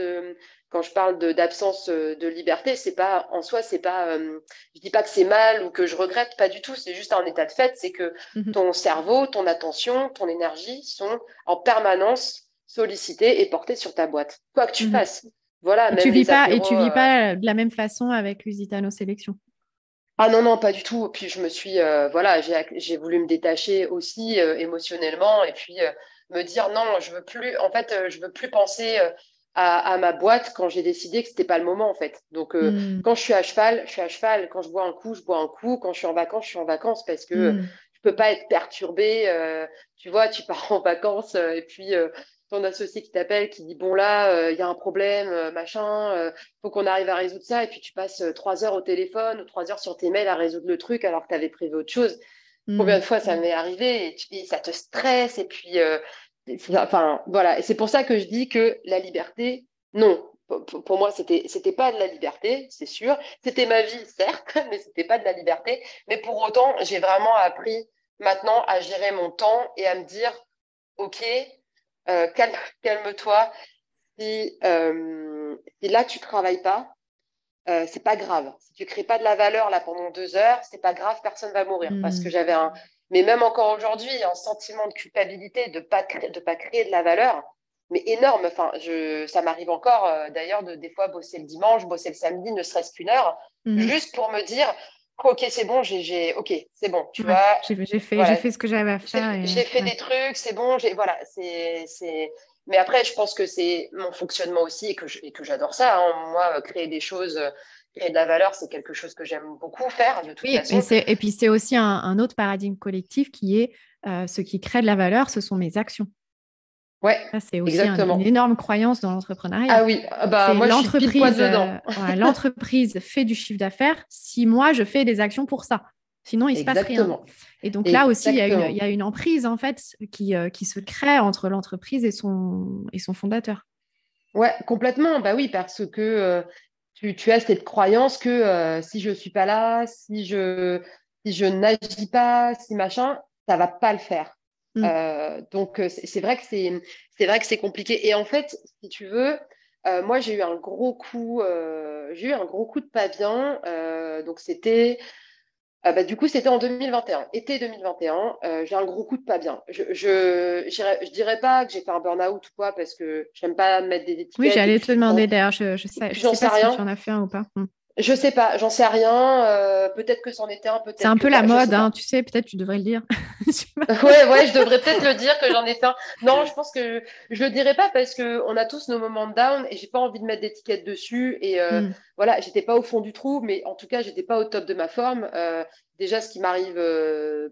d'absence de liberté, c'est pas, en soi, c'est pas, je dis pas que c'est mal ou que je regrette, pas du tout. C'est juste un état de fait. C'est que Mhm. ton cerveau, ton attention, ton énergie sont en permanence sollicités et portés sur ta boîte. Quoi que tu Mhm. fasses. Voilà, Et tu même vis les pas, et tu apéros. vis pas de la même façon avec Lusitano Sélection. Ah non, non, pas du tout. Puis je me suis, voilà, j'ai voulu me détacher aussi émotionnellement et puis me dire non, je veux plus, en fait, je veux plus penser à ma boîte quand j'ai décidé que c'était pas le moment, en fait. Donc, Mm. quand je suis à cheval, je suis à cheval. Quand je bois un coup, je bois un coup. Quand je suis en vacances, je suis en vacances parce que Mm. je peux pas être perturbée. Tu vois, tu pars en vacances et puis ton associé qui t'appelle, qui dit bon là, il y a un problème, machin. Faut qu'on arrive à résoudre ça. Et puis tu passes 3 heures au téléphone ou 3 heures sur tes mails à résoudre le truc alors que tu avais prévu autre chose. Combien Mm. de fois ça m'est arrivé et ça te stresse et puis enfin voilà. Et c'est pour ça que je dis que la liberté, non. Pour moi, c'était pas de la liberté, c'est sûr. C'était ma vie, certes, mais c'était pas de la liberté. Mais pour autant, j'ai vraiment appris maintenant à gérer mon temps et à me dire, OK, calme-toi. Si là, tu travailles pas, c'est pas grave. Si tu crées pas de la valeur là pendant 2 heures, c'est pas grave, personne va mourir. Parce que Mm. j'avais un, mais même encore aujourd'hui, un sentiment de culpabilité de pas créer de la valeur, mais énorme. Enfin, ça m'arrive encore d'ailleurs de des fois bosser le dimanche, bosser le samedi, ne serait-ce qu'une heure, Mhm. juste pour me dire, ok, c'est bon, ok, c'est bon, tu Ouais, vois, j'ai voilà, fait ce que j'avais à faire j'ai et fait ouais. des trucs, c'est bon, voilà, Mais après, je pense que c'est mon fonctionnement aussi et que j'adore ça, hein. Moi, créer des choses, créer de la valeur, c'est quelque chose que j'aime beaucoup faire de toute Oui, mais façon. et puis c'est aussi un autre paradigme collectif qui est ce qui crée de la valeur, ce sont mes actions. Ouais, Ça, c'est aussi une exactement. énorme croyance dans l'entrepreneuriat. Ah oui, ah bah C'est moi, je suis pile poil dedans. ouais, l'entreprise fait du chiffre d'affaires si moi je fais des actions pour ça. Sinon, il se passe rien. Exactement, Et donc là aussi, il y exactement. a une emprise en fait qui se crée entre l'entreprise et son fondateur. Ouais, complètement. Bah oui, parce que tu as cette croyance que si je suis pas là, si je n'agis pas, si machin, ça va pas le faire. Mm. Donc c'est vrai que c'est vrai que c'est compliqué. Et en fait, si tu veux, moi j'ai eu un gros coup de pavillon. Donc du coup, c'était en 2021, été 2021. J'ai un gros coup de pas bien. Je dirais pas que j'ai fait un burn-out ou quoi, parce que j'aime pas mettre des Oui, étiquettes j'allais te demander d'ailleurs, je puis j'en sais sais pas si tu rien. en as fait un ou pas. Mm. Je sais pas, j'en sais rien. Peut-être que c'en était un, C'est peut-être un que peu la pas. Je mode, sais hein, pas. tu sais, peut-être tu devrais le dire. Je sais pas. Ouais, ouais, je devrais peut-être le dire que j'en ai fait un. Non, je pense que je le dirai pas parce que on a tous nos moments de down et j'ai pas envie de mettre d'étiquette dessus. Et Mm. voilà, j'étais pas au fond du trou, mais en tout cas, j'étais pas au top de ma forme. Déjà, ce qui m'arrive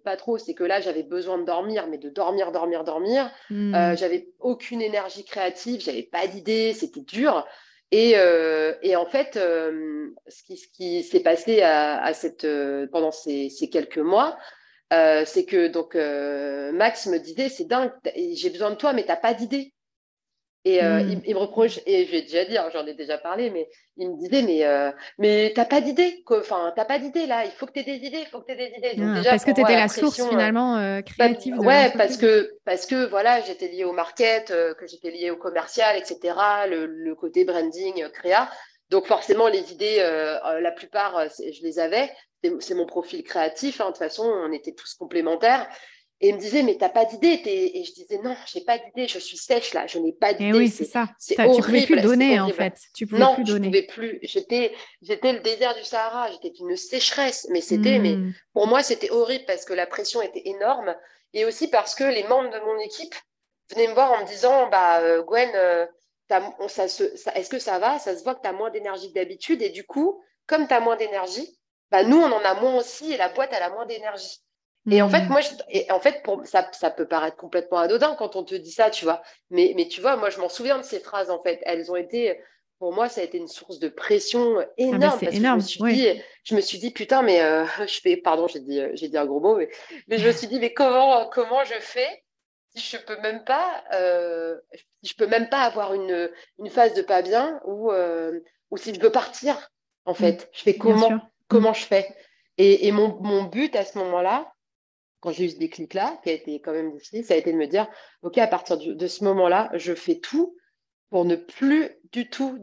pas trop, c'est que là, j'avais besoin de dormir, mais de dormir, dormir, dormir. Mm. J'avais aucune énergie créative, j'avais pas d'idée, c'était dur. Et en fait, ce qui s'est passé pendant ces quelques mois, c'est que donc Max me disait, c'est dingue, j'ai besoin de toi, mais t'as pas d'idée. Et Mm. il me reproche, et je lui ai déjà dit, hein, j'en ai déjà parlé, mais il me disait, mais t'as pas d'idée, quoi. Enfin, t'as pas d'idée là, il faut que t'aies des idées, il faut que t'aies des idées. Donc Ah, déjà, parce que pour tu moi, étais la la source pression, finalement bah, créative de ouais, l'entreprise. parce que voilà, j'étais liée au market, que j'étais liée au commercial, etc., le côté branding, créa. Donc forcément, les idées, la plupart, je les avais. C'est mon profil créatif, hein. De toute façon, on était tous complémentaires. Et il me disait, mais t'as pas d'idée. Et je disais, non, j'ai pas d'idée, je suis sèche là, je n'ai pas Et d'idée. oui, c'est ça. C'est Tu pouvais plus horrible, c'est donner en horrible. fait. Tu pouvais Non, plus je donner. pouvais plus. J'étais le désert du Sahara, j'étais une sécheresse. Mais Mm. pour moi, c'était horrible parce que la pression était énorme et aussi parce que les membres de mon équipe venaient me voir en me disant, bah, Gwen, est-ce que ça va? Ça se voit que tu as moins d'énergie que d'habitude et du coup, comme tu as moins d'énergie, bah, nous, on en a moins aussi et la boîte, elle a moins d'énergie. Et en fait, Hmm. ça peut paraître complètement anodin quand on te dit ça, tu vois. Mais tu vois, moi, je m'en souviens de ces phrases, en fait. Pour moi, ça a été une source de pression Ah bah énorme c'est parce que énorme, ouais. je me suis dit, putain, mais pardon, j'ai dit un gros mot, mais je me suis dit, mais comment je fais si je peux même pas avoir une phase de pas bien ou si je veux partir, en Hmm. fait. Je fais Bien sûr. Hmm. comment je fais? Et mon but à ce moment-là, quand j'ai eu ce déclic-là, qui a été quand même difficile, ça a été de me dire, OK, à partir de ce moment-là, je fais tout pour ne plus du tout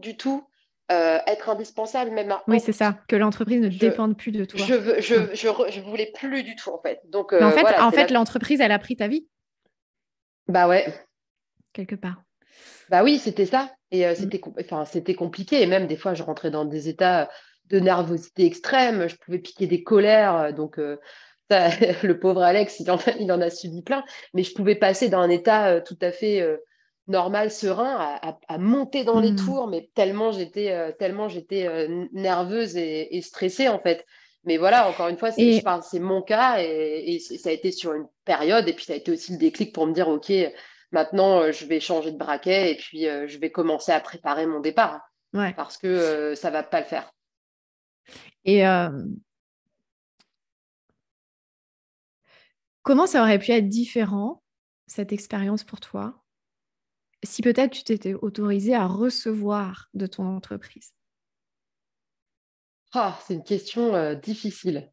être indispensable, même à Oui, un c'est tout petit ça, que l'entreprise ne peu. dépende plus de toi. Hmm. Je voulais plus du tout, en fait. Donc, Mais voilà, en c'est là. fait, l'entreprise, elle a pris ta vie, Bah ouais, quelque part. bah oui, c'était ça. Et Hmm. c'était compliqué. Et même des fois, je rentrais dans des états de nervosité extrême. Je pouvais piquer des colères. Donc, ça, le pauvre Alex, il en a subi plein. Mais je pouvais passer d'un état tout à fait normal, serein, à monter dans les Hmm. tours, mais tellement j'étais nerveuse et stressée, en fait. Mais voilà, encore une fois, Et, c'est mon cas et ça a été sur une période. Et puis, ça a été aussi le déclic pour me dire, OK. Maintenant, je vais changer de braquet et puis je vais commencer à préparer mon départ ouais. parce que ça va pas le faire. Et comment ça aurait pu être différent, cette expérience pour toi, si peut-être tu t'étais autorisé à recevoir de ton entreprise? Ah, c'est une question difficile.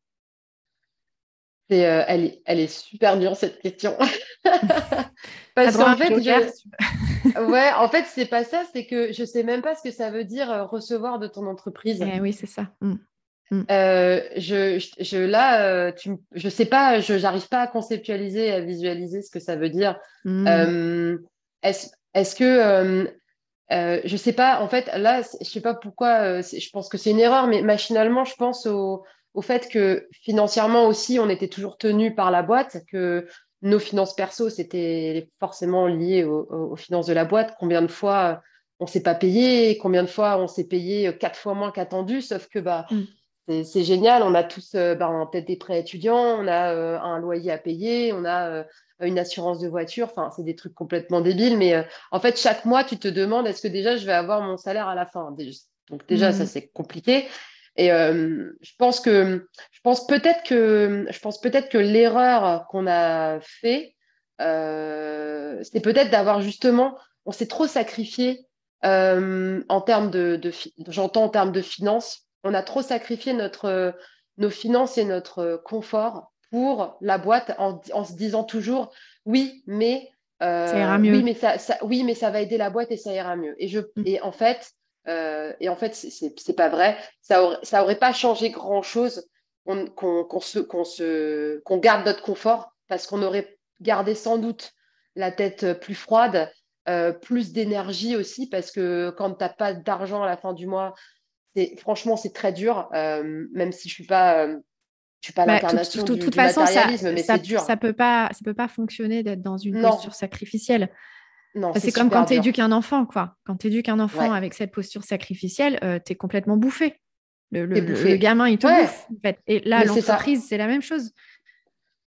Elle est super dure cette question. T'as Parce droit à qu'en un fait, joker? ouais, en fait, c'est pas ça, c'est que je sais même pas ce que ça veut dire recevoir de ton entreprise. Eh oui, c'est ça. Hmm. Hmm. Je sais pas, j'arrive pas à conceptualiser, à visualiser ce que ça veut dire. Hmm. Euh, est-ce que je sais pas, en fait, là, je sais pas pourquoi, je pense que c'est une erreur, mais machinalement, je pense au fait que financièrement aussi, on était toujours tenu par la boîte, que nos finances perso, c'était forcément lié aux finances de la boîte. Combien de fois on s'est pas payé, combien de fois on s'est payé 4 fois moins qu'attendu, sauf que bah, Hmm. c'est génial, on a tous peut-être des prêts étudiants, on a un loyer à payer, on a une assurance de voiture, enfin, c'est des trucs complètement débiles, mais en fait, chaque mois, tu te demandes est-ce que déjà je vais avoir mon salaire à la fin? Donc déjà, ça Hmm. c'est compliqué. Et je pense peut-être que l'erreur qu'on a fait, c'est peut-être d'avoir justement, on s'est trop sacrifié en termes j'entends en termes de finances, on a trop sacrifié nos finances et notre confort pour la boîte en se disant toujours oui, Ça ira mieux. oui, mais ça va aider la boîte et ça ira mieux. Hmm. Et en fait, c'est pas vrai. Ça aurait pas changé grand-chose qu'on garde notre confort parce qu'on aurait gardé sans doute la tête plus froide, plus d'énergie aussi parce que quand t'as pas d'argent à la fin du mois, franchement, c'est très dur, même si je suis pas Bah, l'incarnation toute du façon, matérialisme, mais c'est dur. ça peut pas fonctionner d'être dans une Non, posture sacrificielle. non, Bah, c'est c'est comme quand super tu dur. éduques un enfant, quoi. Quand tu éduques un enfant Ouais, avec cette posture sacrificielle, tu es complètement bouffé. t'es Le bouffé. gamin, il te Ouais, bouffe, en fait. Et là, mais c'est ça. l'entreprise, c'est la même chose.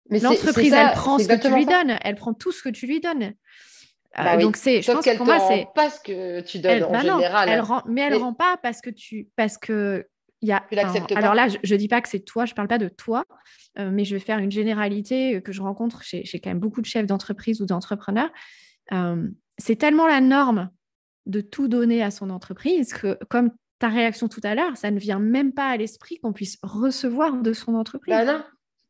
Mais c'est L'entreprise, elle ça, prend c'est ce que tu exactement lui ça. donnes, elle prend tout ce que tu lui donnes. Bah Donc, oui. je Sauf pense que qu'elle pour te moi, rend c'est. pas ce que tu donnes en Ben non, général. mais elle rend Mais pas parce que il y a. tu Enfin, l'acceptes alors pas. là, je dis pas que c'est toi, je parle pas de toi, mais je vais faire une généralité que je rencontre chez quand même beaucoup de chefs d'entreprise ou d'entrepreneurs. C'est tellement la norme de tout donner à son entreprise que, comme ta réaction tout à l'heure, ça ne vient même pas à l'esprit qu'on puisse recevoir de son Bah entreprise. non.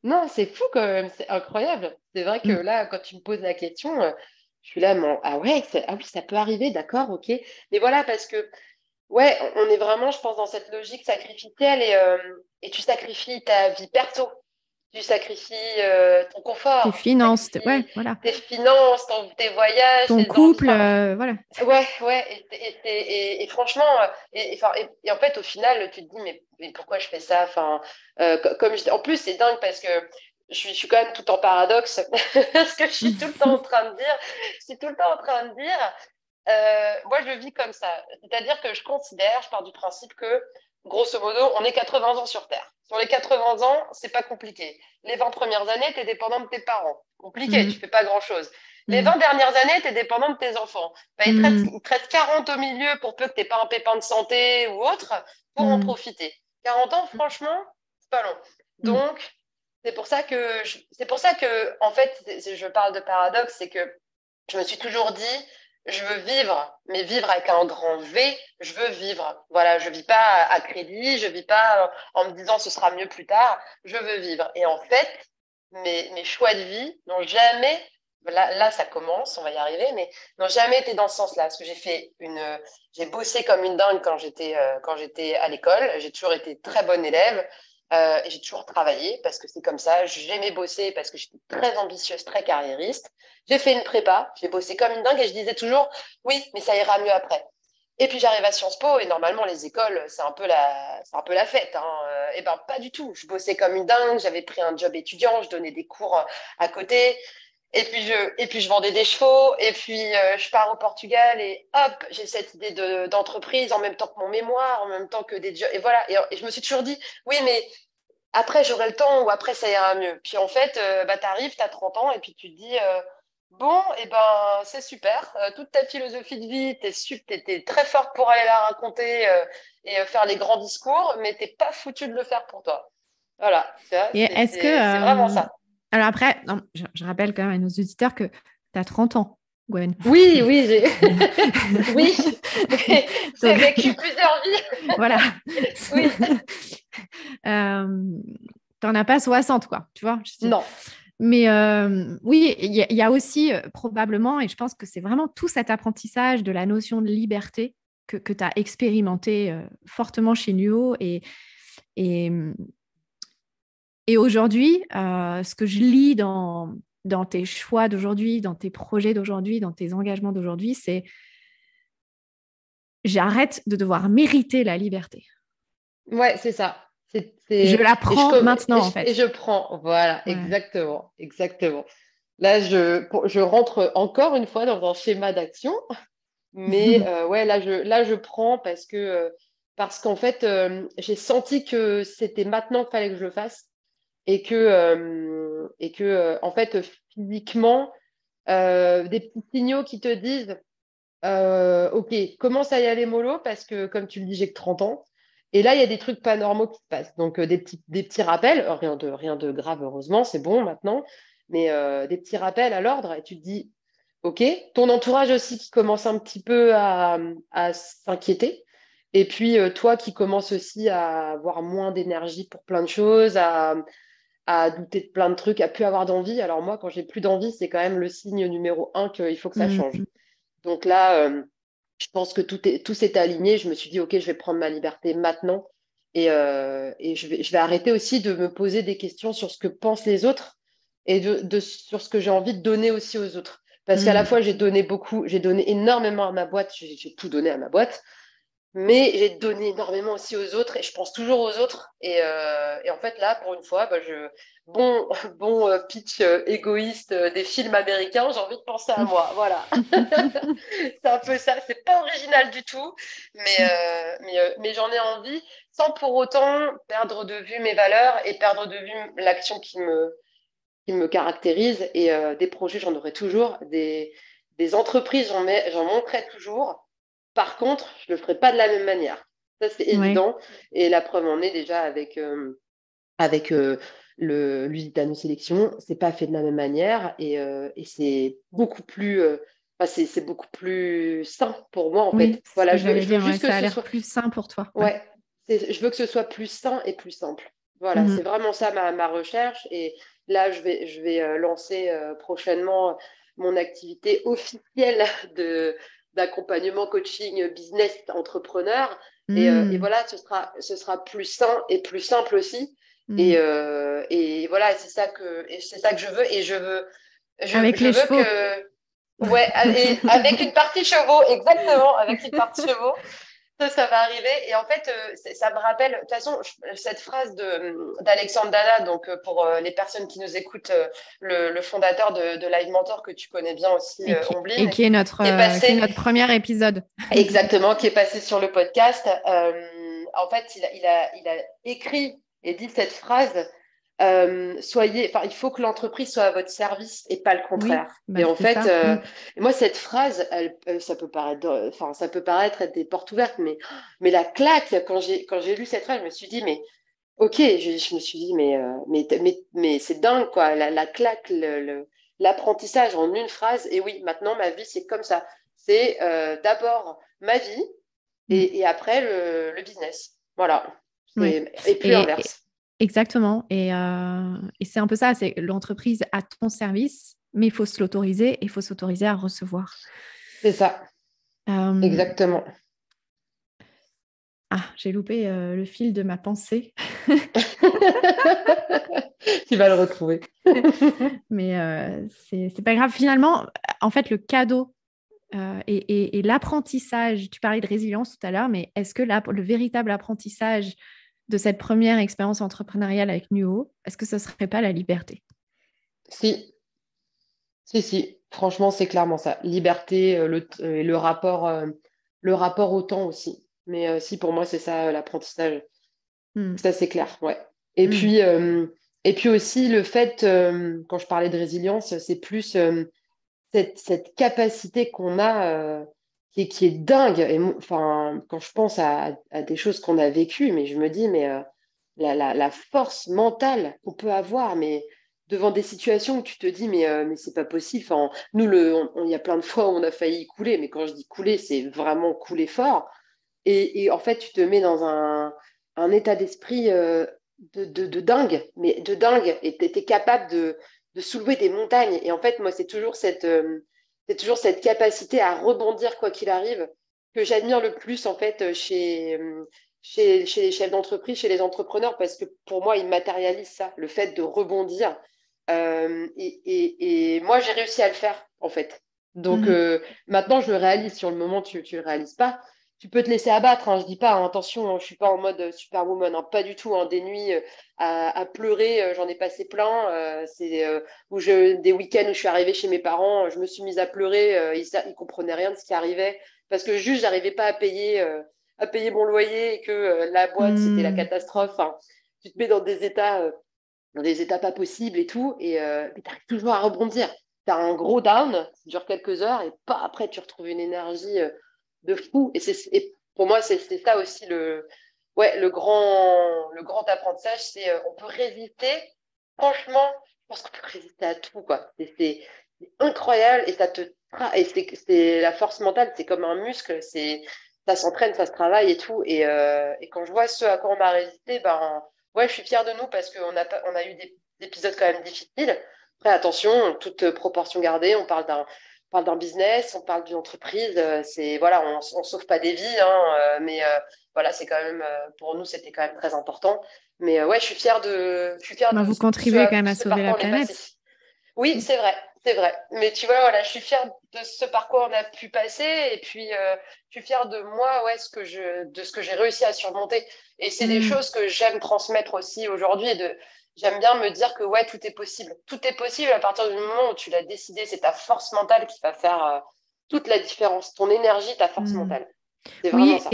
Non, c'est fou quand même, c'est incroyable. C'est vrai que Mm. là, quand tu me poses la question, je suis là, ah ouais, ah oui, ça peut arriver, d'accord, ok. Mais voilà, parce que ouais, on est vraiment, je pense, dans cette logique sacrificielle et tu sacrifies ta vie perso, tu sacrifies ton Tes confort, tu finances, sacrifies ouais, voilà. tes finances, tes voyages, Ton tes envies. couple, Enfin, voilà. ouais, ouais. Et franchement, et en fait, au final, tu te dis, mais pourquoi je fais ça? Enfin, en plus, c'est dingue parce que je suis quand même tout en paradoxe parce que je suis tout le temps en train de dire, je suis tout le temps en train de dire. Moi, je le vis comme ça. C'est-à-dire que je pars du principe que grosso modo, on est 80 ans sur Terre. Sur les 80 ans, c'est pas compliqué. Les 20 premières années, tu es dépendant de tes parents. Compliqué, tu fais pas grand-chose. Les 20 dernières années, tu es dépendant de tes enfants. Bah, il te reste 40 au milieu pour peu que tu n'aies pas un pépin de santé ou autre pour en profiter. 40 ans, franchement, c'est pas long. Donc, c'est pour ça que, en fait, je parle de paradoxe, c'est que je me suis toujours dit, je veux vivre, mais vivre avec un grand V, je veux vivre. Voilà, je vis pas à crédit, je vis pas en me disant ce sera mieux plus tard, je veux vivre. Et en fait, mes choix de vie n'ont jamais, là ça commence, on va y arriver, mais n'ont jamais été dans ce sens-là. Parce que j'ai bossé comme une dingue quand j'étais à l'école. J'ai toujours été très bonne élève. Et j'ai toujours travaillé parce que c'est comme ça. J'aimais bosser parce que j'étais très ambitieuse, très carriériste. J'ai fait une prépa, j'ai bossé comme une dingue et je disais toujours, oui, mais ça ira mieux après. Et puis j'arrive à Sciences Po et normalement les écoles, c'est un peu la fête, hein. Et ben pas du tout. Je bossais comme une dingue, j'avais pris un job étudiant, je donnais des cours à côté. Et puis je vendais des chevaux, et puis je pars au Portugal et hop, j'ai cette idée d'entreprise en même temps que mon mémoire, en même temps que des jobs. Et voilà, et je me suis toujours dit, oui, mais après j'aurai le temps ou après ça ira mieux. Puis en fait, bah, tu arrives, tu as 30 ans et puis tu te dis, bon, et ben c'est super, toute ta philosophie de vie, t'es très forte pour aller la raconter et faire les grands discours, mais t'es pas foutu de le faire pour toi. Voilà, tu vois, Et est-ce que... c'est vraiment ça. Alors après, non, je rappelle quand même à nos auditeurs que tu as 30 ans, Gwen. Oui, oui, oui, j'ai Donc, vécu plusieurs vies. voilà. Oui, T'en as pas 60, quoi, tu vois. non. Mais oui, il y a aussi probablement, et je pense que c'est vraiment tout cet apprentissage de la notion de liberté que tu as expérimenté fortement chez Nuo. Et, et aujourd'hui, ce que je lis dans tes choix d'aujourd'hui, dans tes projets d'aujourd'hui, dans tes engagements d'aujourd'hui, c'est j'arrête de devoir mériter la liberté. Ouais, c'est ça. Je la prends maintenant, en Et fait. je prends. Voilà, Ouais. exactement, exactement. Là, je rentre encore une fois dans un schéma d'action, mais ouais, là, je prends parce qu'en fait, j'ai senti que c'était maintenant qu'il fallait que je le fasse et que en fait, physiquement, des petits signaux qui te disent ok, commence à y aller mollo parce que, comme tu le dis, j'ai que 30 ans. Et là, il y a des trucs pas normaux qui se passent. Donc, des petits rappels, rien de grave, heureusement, c'est bon maintenant. Mais des petits rappels à l'ordre et tu te dis, ok, ton entourage aussi qui commence un petit peu à s'inquiéter. Et puis, toi qui commences aussi à avoir moins d'énergie pour plein de choses, à douter de plein de trucs, à plus avoir d'envie. Alors, moi, quand j'ai plus d'envie, c'est quand même le signe numéro un qu'il faut que ça change. Mm. Donc là, je pense que tout s'est aligné. Je me suis dit, OK, je vais prendre ma liberté maintenant. Et je vais arrêter aussi de me poser des questions sur ce que pensent les autres et sur ce que j'ai envie de donner aussi aux autres. Parce qu'à la Mm. fois, j'ai donné beaucoup, j'ai donné énormément à ma boîte, j'ai tout donné à ma boîte. Mais j'ai donné énormément aussi aux autres et je pense toujours aux autres. Et en fait, là, pour une fois, bah, bon, bon pitch égoïste des films américains, j'ai envie de penser à moi. Voilà. C'est un peu ça. C'est pas original du tout, mais j'en ai envie sans pour autant perdre de vue mes valeurs et perdre de vue l'action qui me caractérise. Et des projets, j'en aurai toujours. Des entreprises, j'en monterai toujours. Par contre, je ne le ferai pas de la même manière. Ça, c'est Ouais. évident. Et la preuve en est déjà avec l'Usitano Sélection. C'est pas fait de la même manière et c'est beaucoup plus, enfin, c'est beaucoup plus sain pour moi, en Oui, fait. c'est ce Voilà, que je veux, j'allais je veux dire. Ouais, juste que ça a ce l'air soit. plus sain pour toi. Ouais. Ouais, je veux que ce soit plus sain et plus simple. Voilà, c'est Mhm. vraiment ça ma recherche. Et là, je vais lancer prochainement mon activité officielle d'accompagnement coaching business entrepreneur. Et Mm. voilà, ce sera plus sain et plus simple aussi. Et, Mm. euh, et voilà, et c'est ça que je veux. Et Avec je les veux chevaux. que, ouais, et avec une partie chevaux, exactement, avec une partie chevaux. Ça va arriver. Et en fait, ça me rappelle, de toute façon, cette phrase d'Alexandre Dana, donc pour les personnes qui nous écoutent, le fondateur de Live Mentor que tu connais bien aussi, Omblin, Et qui est qui est passé notre premier épisode. exactement, qui est passé sur le podcast. en fait, il a écrit et dit cette phrase, il faut que l'entreprise soit à votre service et pas le Oui, contraire. bah, Et en c'était fait, ça. moi, cette phrase, ça peut paraître être des portes ouvertes, mais la claque, quand j'ai lu cette phrase, je me suis dit, mais ok, je me suis dit, mais c'est dingue, quoi, la claque, l'apprentissage en une phrase. Et oui, maintenant, ma vie, c'est comme ça. C'est d'abord ma vie Mm. et après le business. Voilà. Ouais. Et plus Et inverse. exactement. Et c'est un peu ça, c'est l'entreprise à ton service, mais il faut se l'autoriser et il faut s'autoriser à recevoir. C'est ça, Euh, exactement. Ah, j'ai loupé le fil de ma pensée, Tu vas le retrouver. mais c'est pas grave. Finalement, en fait, le cadeau et l'apprentissage, tu parlais de résilience tout à l'heure, mais est-ce que le véritable apprentissage de cette première expérience entrepreneuriale avec Nuo, est-ce que ce ne serait pas la liberté? Si, si. Franchement, c'est clairement ça. Liberté, le rapport au temps aussi. Mais si, pour moi, c'est ça l'apprentissage. Hmm. Ça, c'est clair, ouais. Et Hmm. puis, euh, et puis aussi, le fait, quand je parlais de résilience, c'est plus cette capacité qu'on a qui est dingue. Enfin, quand je pense à des choses qu'on a vécues, mais je me dis, mais la force mentale qu'on peut avoir, mais devant des situations où tu te dis, mais c'est pas possible. Enfin, nous, il y a plein de fois où on a failli couler, mais quand je dis couler, c'est vraiment couler fort. Et en fait, tu te mets dans un état d'esprit de dingue, mais de dingue. Et tu es capable de soulever des montagnes. Et en fait, moi, c'est toujours cette capacité à rebondir quoi qu'il arrive que j'admire le plus, en fait, chez les chefs d'entreprise, chez les entrepreneurs, parce que pour moi, ils matérialisent ça, le fait de rebondir. Et moi, j'ai réussi à le faire, en fait. Donc, Mhm. maintenant, je le réalise. Sur le moment, tu ne le réalises pas. Tu peux te laisser abattre, hein, je dis pas, hein, attention, hein, je suis pas en mode superwoman, hein, pas du tout, hein, des nuits à pleurer, j'en ai passé plein. Des week-ends où je suis arrivée chez mes parents, je me suis mise à pleurer, ils comprenaient rien de ce qui arrivait parce que juste j'arrivais pas à payer mon loyer et que la boîte c'était la Hmm. catastrophe. Enfin, tu te mets dans des états pas possibles et tout, et tu arrives toujours à rebondir. Tu as un gros down, ça dure quelques heures, et pas après, tu retrouves une énergie de fou. Et pour moi, c'est ça aussi ouais, le grand apprentissage, c'est on peut résister. Franchement, je pense qu'on peut résister à tout, quoi. C'est incroyable, et c'est la force mentale, c'est comme un muscle, ça s'entraîne, ça se travaille et tout. Et quand je vois ce à quoi on a résisté, ben ouais, je suis fière de nous parce on a eu des épisodes quand même difficiles. Après, attention, toute proportion gardée, on parle d'un business, on parle d'une entreprise. Voilà, on sauve pas des vies, hein, voilà, c'est quand même, pour nous, c'était quand même très important. Mais ouais, je suis fière Bah, de vous contribuez quand même à ce sauver la parcours on est passé. planète. Oui, c'est vrai, c'est vrai. Mais tu vois, voilà, je suis fière de ce parcours qu'on a pu passer et puis je suis fière de moi, ouais, de ce que j'ai réussi à surmonter. Et c'est des Hmm. choses que j'aime transmettre aussi aujourd'hui. J'aime bien me dire que ouais, tout est possible. Tout est possible à partir du moment où tu l'as décidé. C'est ta force mentale qui va faire toute la différence. Ton énergie, ta force Hmm. mentale. C'est vraiment Oui, ça.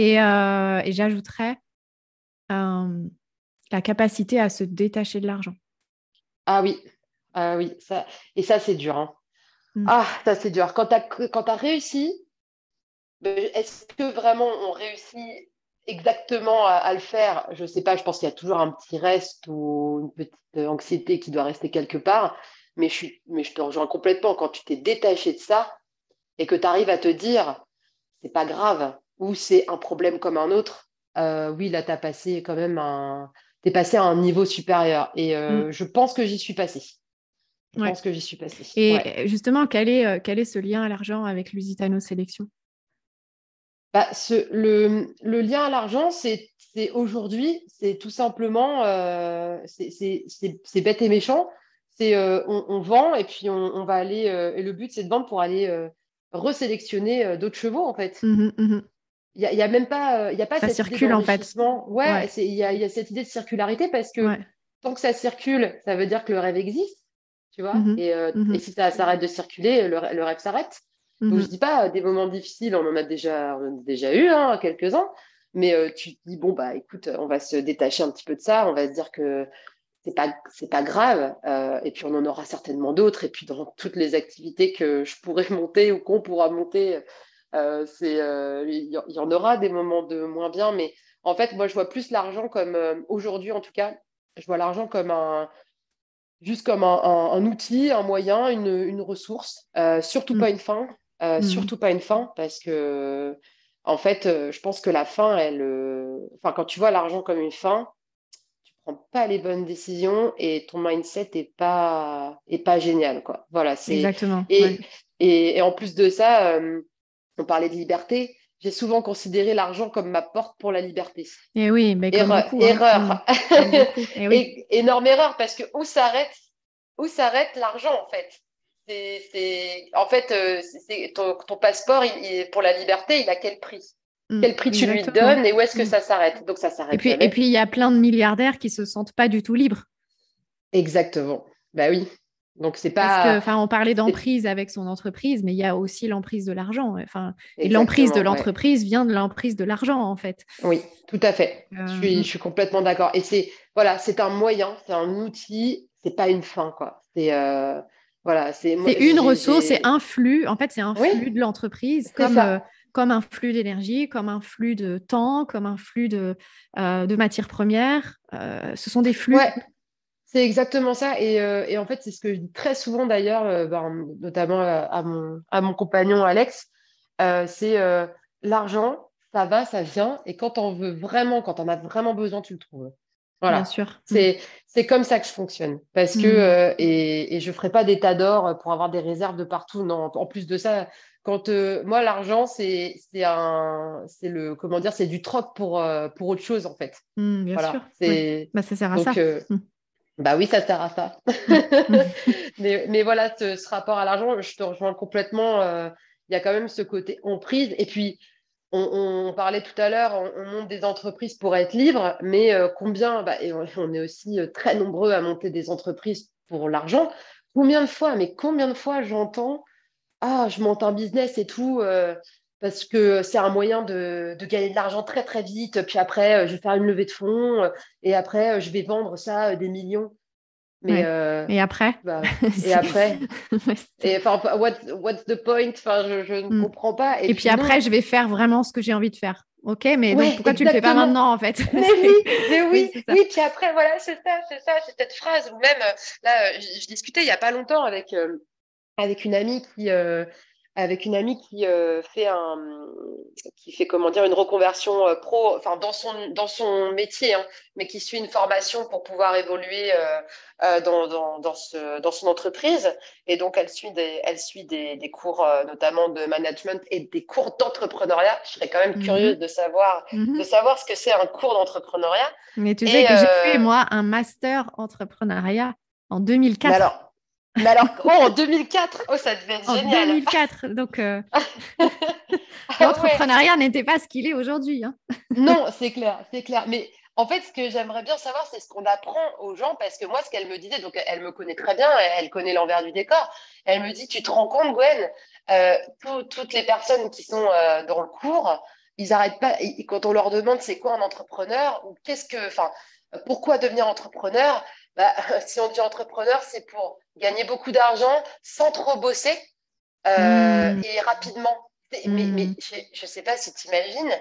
et j'ajouterais euh, la capacité à se détacher de l'argent. Ah oui, ça. Et ça, c'est dur, hein. Hmm. Ah, ça, c'est dur. Quand t'as réussi, est-ce que vraiment on réussit exactement à le faire? Je sais pas, je pense qu'il y a toujours un petit reste ou une petite anxiété qui doit rester quelque part. Mais je te rejoins complètement. Quand tu t'es détaché de ça et que tu arrives à te dire, c'est pas grave, ou c'est un problème comme un autre, oui, là, t'es passé à un niveau supérieur. Et Hmm. je pense que j'y suis passée. Je Ouais. pense que j'y suis passée. Ouais. Et justement, quel est ce lien à l'argent avec Lusitano Sélection? Bah, le lien à l'argent, c'est aujourd'hui, c'est tout simplement, c'est bête et méchant. On vend et puis on va aller, et le but, c'est de vendre pour aller resélectionner d'autres chevaux, en fait. Mhm, mhm. Il y a même pas, il y a pas Ça cette idée circule en fait. d'enrichissement. Ouais, Ouais, il y a cette idée de circularité parce que ouais. tant que ça circule, ça veut dire que le rêve existe, tu vois. Mhm, Et mhm, si ça s'arrête de circuler, le rêve s'arrête. Donc je mhm. dis pas des moments difficiles, on en a déjà eu hein, quelques-uns, Mais tu te dis, bon, bah, écoute, on va se détacher un petit peu de ça, on va se dire que c'est pas grave, et puis on en aura certainement d'autres, et puis dans toutes les activités que je pourrais monter ou qu'on pourra monter, il y en aura des moments de moins bien, mais en fait, moi, je vois plus l'argent comme, aujourd'hui en tout cas, je vois l'argent comme juste comme un outil, un moyen, une ressource, surtout Mm. pas une fin, Mm. surtout pas une fin, parce que, en fait, je pense que la fin, enfin, quand tu vois l'argent comme une fin, tu prends pas les bonnes décisions et ton mindset est pas génial, quoi. Voilà, Exactement, ouais. et, et en plus de ça, on parlait de liberté. J'ai souvent considéré l'argent comme ma porte pour la liberté. Et oui, mais comme Erreur, beaucoup, hein. Mm. erreur. Comme beaucoup, et oui. Énorme erreur parce que où s'arrête l'argent en fait. En fait, ton passeport pour la liberté, il a quel prix? Mm. Quel prix tu lui Exactement. donnes et où est-ce que Mm. ça s'arrête? Donc ça s'arrête jamais. Il y a plein de milliardaires qui se sentent pas du tout libres. Exactement. Bah oui. Donc c'est Parce que, pas. enfin, on parlait c'est- d'emprise avec son entreprise, mais il y a aussi l'emprise de l'argent. Enfin, et l'emprise de Exactement, ouais. l'entreprise vient de l'emprise de l'argent, en fait. Oui, tout à fait. Je Mm. suis complètement d'accord. Et voilà, c'est un moyen, c'est un outil, c'est pas une fin, quoi. Voilà, c'est moi, C'est une ressource, c'est un flux. En fait, c'est un Oui, flux de l'entreprise, c'est comme, ça. comme un flux d'énergie, comme un flux de temps, comme un flux de matières premières. Ce sont des flux. Ouais, c'est exactement ça. Et en fait, c'est ce que je dis très souvent d'ailleurs, notamment à mon compagnon Alex, c'est l'argent, ça va, ça vient, et quand on veut vraiment, quand on a vraiment besoin, tu le trouves. Bien Voilà. sûr. Mm. C'est comme ça que je fonctionne. Parce que, Mm. et je ne ferai pas d'état d'or pour avoir des réserves de partout. Non, en plus de ça, moi, l'argent, comment dire, c'est du troc pour autre chose, en fait. Mm, bien sûr. Voilà. Ouais. Bah, ça sert à Donc, ça. Mm. bah oui, ça sert à ça. Mm. Mm. Mais voilà, ce rapport à l'argent, je te rejoins complètement. Il y a quand même ce côté emprise. Et puis, on parlait tout à l'heure, on monte des entreprises pour être libre, mais combien, bah, et on est aussi très nombreux à monter des entreprises pour l'argent. Combien de fois j'entends, ah, je monte un business et tout, parce que c'est un moyen de gagner de l'argent très très vite, puis après, je vais faire une levée de fonds, et après, je vais vendre ça des millions. Mais Ouais. Et après? bah, et C'est- après, Ouais, et enfin, what's the point? Enfin, je ne Mm. comprends pas. Et Et puis puis non, après, je vais faire vraiment ce que j'ai envie de faire. OK, mais donc ouais, pourquoi tu le fais pas exactement. maintenant, en fait? Mais oui, mais Oui, oui, c'est ça. oui. Puis après, voilà, c'est cette phrase. Ou même, là, je discutais il y a pas longtemps avec une amie qui fait comment dire une reconversion pro, enfin dans son métier, hein, mais qui suit une formation pour pouvoir évoluer dans son entreprise. Et donc elle suit des cours notamment de management et des cours d'entrepreneuriat. Je serais quand même curieuse Mhm. de Mhm. savoir ce que c'est un cours d'entrepreneuriat. Mais tu sais Et que j'ai fait, moi, un master entrepreneuriat en deux mille mais quatre. alors, mais alors, oh, en 2004, oh, ça devait être En génial. 2004. Donc, Ah ouais. l'entrepreneuriat n'était pas ce qu'il est aujourd'hui, hein. Non, c'est clair, c'est clair. Mais en fait, ce que j'aimerais bien savoir, c'est ce qu'on apprend aux gens, parce que moi, ce qu'elle me disait, donc elle me connaît très bien, elle connaît l'envers du décor. Elle me dit, tu te rends compte, Gwen, toutes les personnes qui sont dans le cours, ils arrêtent pas. Quand on leur demande c'est quoi un entrepreneur ou enfin, pourquoi devenir entrepreneur, bah, si on dit entrepreneur, c'est pour gagner beaucoup d'argent sans trop bosser Hmm. et rapidement. Mais Hmm. je ne sais pas si tu imagines,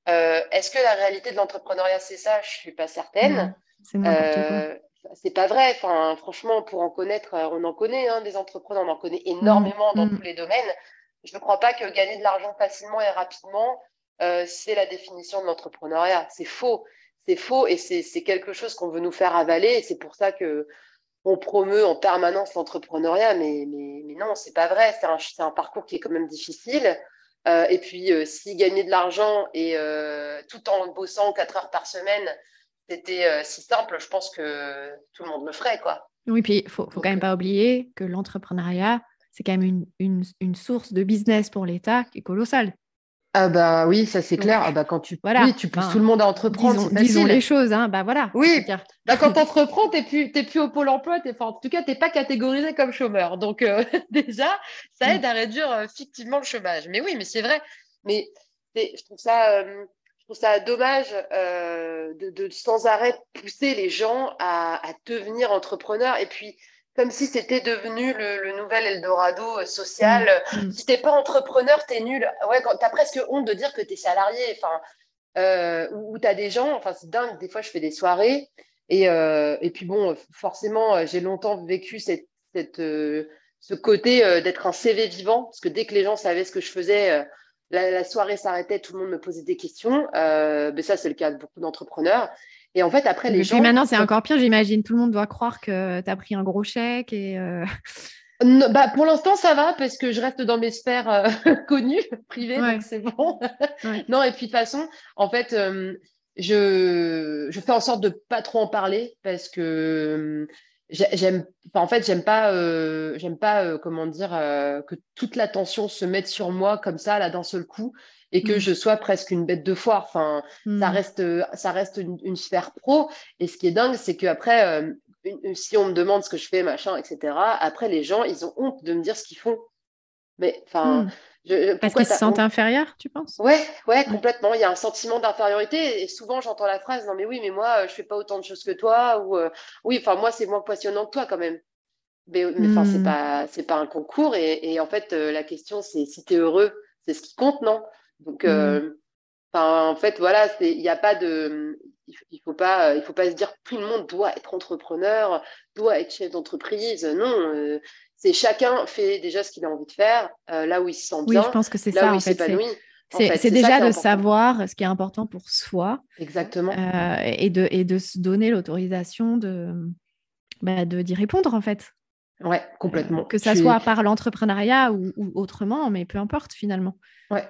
est-ce que la réalité de l'entrepreneuriat, c'est ça? Je ne suis pas certaine. Non, c'est n'importe quoi. Euh, c'est pas vrai. Enfin, franchement, pour en connaître, on en connaît hein, des entrepreneurs, on en connaît Hmm. énormément dans tous Hmm. les domaines. Je ne crois pas que gagner de l'argent facilement et rapidement, c'est la définition de l'entrepreneuriat. C'est faux. C'est faux et c'est quelque chose qu'on veut nous faire avaler. Et c'est pour ça que on promeut en permanence l'entrepreneuriat, mais non, c'est pas vrai. C'est un parcours qui est quand même difficile. Et puis, si gagner de l'argent et tout en bossant 4 heures par semaine, c'était si simple, je pense que tout le monde le ferait, quoi. Oui, puis faut quand Donc, même pas oublier que l'entrepreneuriat, c'est quand même une source de business pour l'État qui est colossale. ah bah oui, ça c'est Donc, clair. Ah bah quand voilà, oui, tu pousses tout enfin, le monde à entreprendre, c'est disons les facile. choses, hein. Bah voilà, je veux Oui, dire. bah quand tu entreprends, t'es plus au pôle emploi, enfin, en tout cas, t'es pas catégorisé comme chômeur. Donc déjà, ça Mm. aide à réduire fictivement le chômage. Mais oui, mais c'est vrai. Mais je trouve trouve ça dommage de sans arrêt pousser les gens à devenir entrepreneurs. Et puis, comme si c'était devenu le nouvel Eldorado social. Mm. Si t'es pas entrepreneur, t'es nul. Ouais, quand t'as presque honte de dire que t'es salarié. Enfin, où tu as des gens, enfin c'est dingue, des fois je fais des soirées et puis bon, forcément, j'ai longtemps vécu ce côté d'être un CV vivant, parce que dès que les gens savaient ce que je faisais, la soirée s'arrêtait, tout le monde me posait des questions. Mais ça, c'est le cas de beaucoup d'entrepreneurs. Et en fait, après, les Et puis gens, maintenant, c'est encore pire, j'imagine. Tout le monde doit croire que tu as pris un gros chèque et Bah, pour l'instant, ça va parce que je reste dans mes sphères connues, privées, donc ouais, c'est bon. ouais. Non, et puis de toute façon, en fait, je fais en sorte de pas trop en parler parce que j'aime, enfin, en fait, j'aime pas, comment dire, que toute l'attention se mette sur moi comme ça, là, d'un seul coup, et que Mm. je sois presque une bête de foire. Enfin, Mm. ça reste une sphère pro. Et ce qui est dingue, c'est qu'après, si on me demande ce que je fais, machin, etc., après, les gens, ils ont honte de me dire ce qu'ils font. Mais, enfin, Mm. Parce pourquoi qu'ils se t'as sentent honte? inférieurs, tu penses? Ouais, ouais, Ouais. complètement. Il y a un sentiment d'infériorité et souvent j'entends la phrase, non mais oui, mais moi, je fais pas autant de choses que toi ou oui, enfin moi c'est moins passionnant que toi quand même. Mais enfin Mm. c'est pas un concours et en fait la question c'est si t'es heureux, c'est ce qui compte, non? Donc Mm. enfin en fait voilà, il y a pas de il faut pas se dire tout le monde doit être entrepreneur, doit être chef d'entreprise. Non, c'est chacun fait déjà ce qu'il a envie de faire, là où il se sent Oui, je bien, pense que c'est là où ça, il en fait. s'épanouit. En fait, C'est c'est ça déjà qui est de important. savoir ce qui est important pour soi Exactement. et de se donner l'autorisation d'y répondre, en fait. Ouais, complètement. Que ça soit par l'entrepreneuriat ou autrement, mais peu importe finalement. Ouais,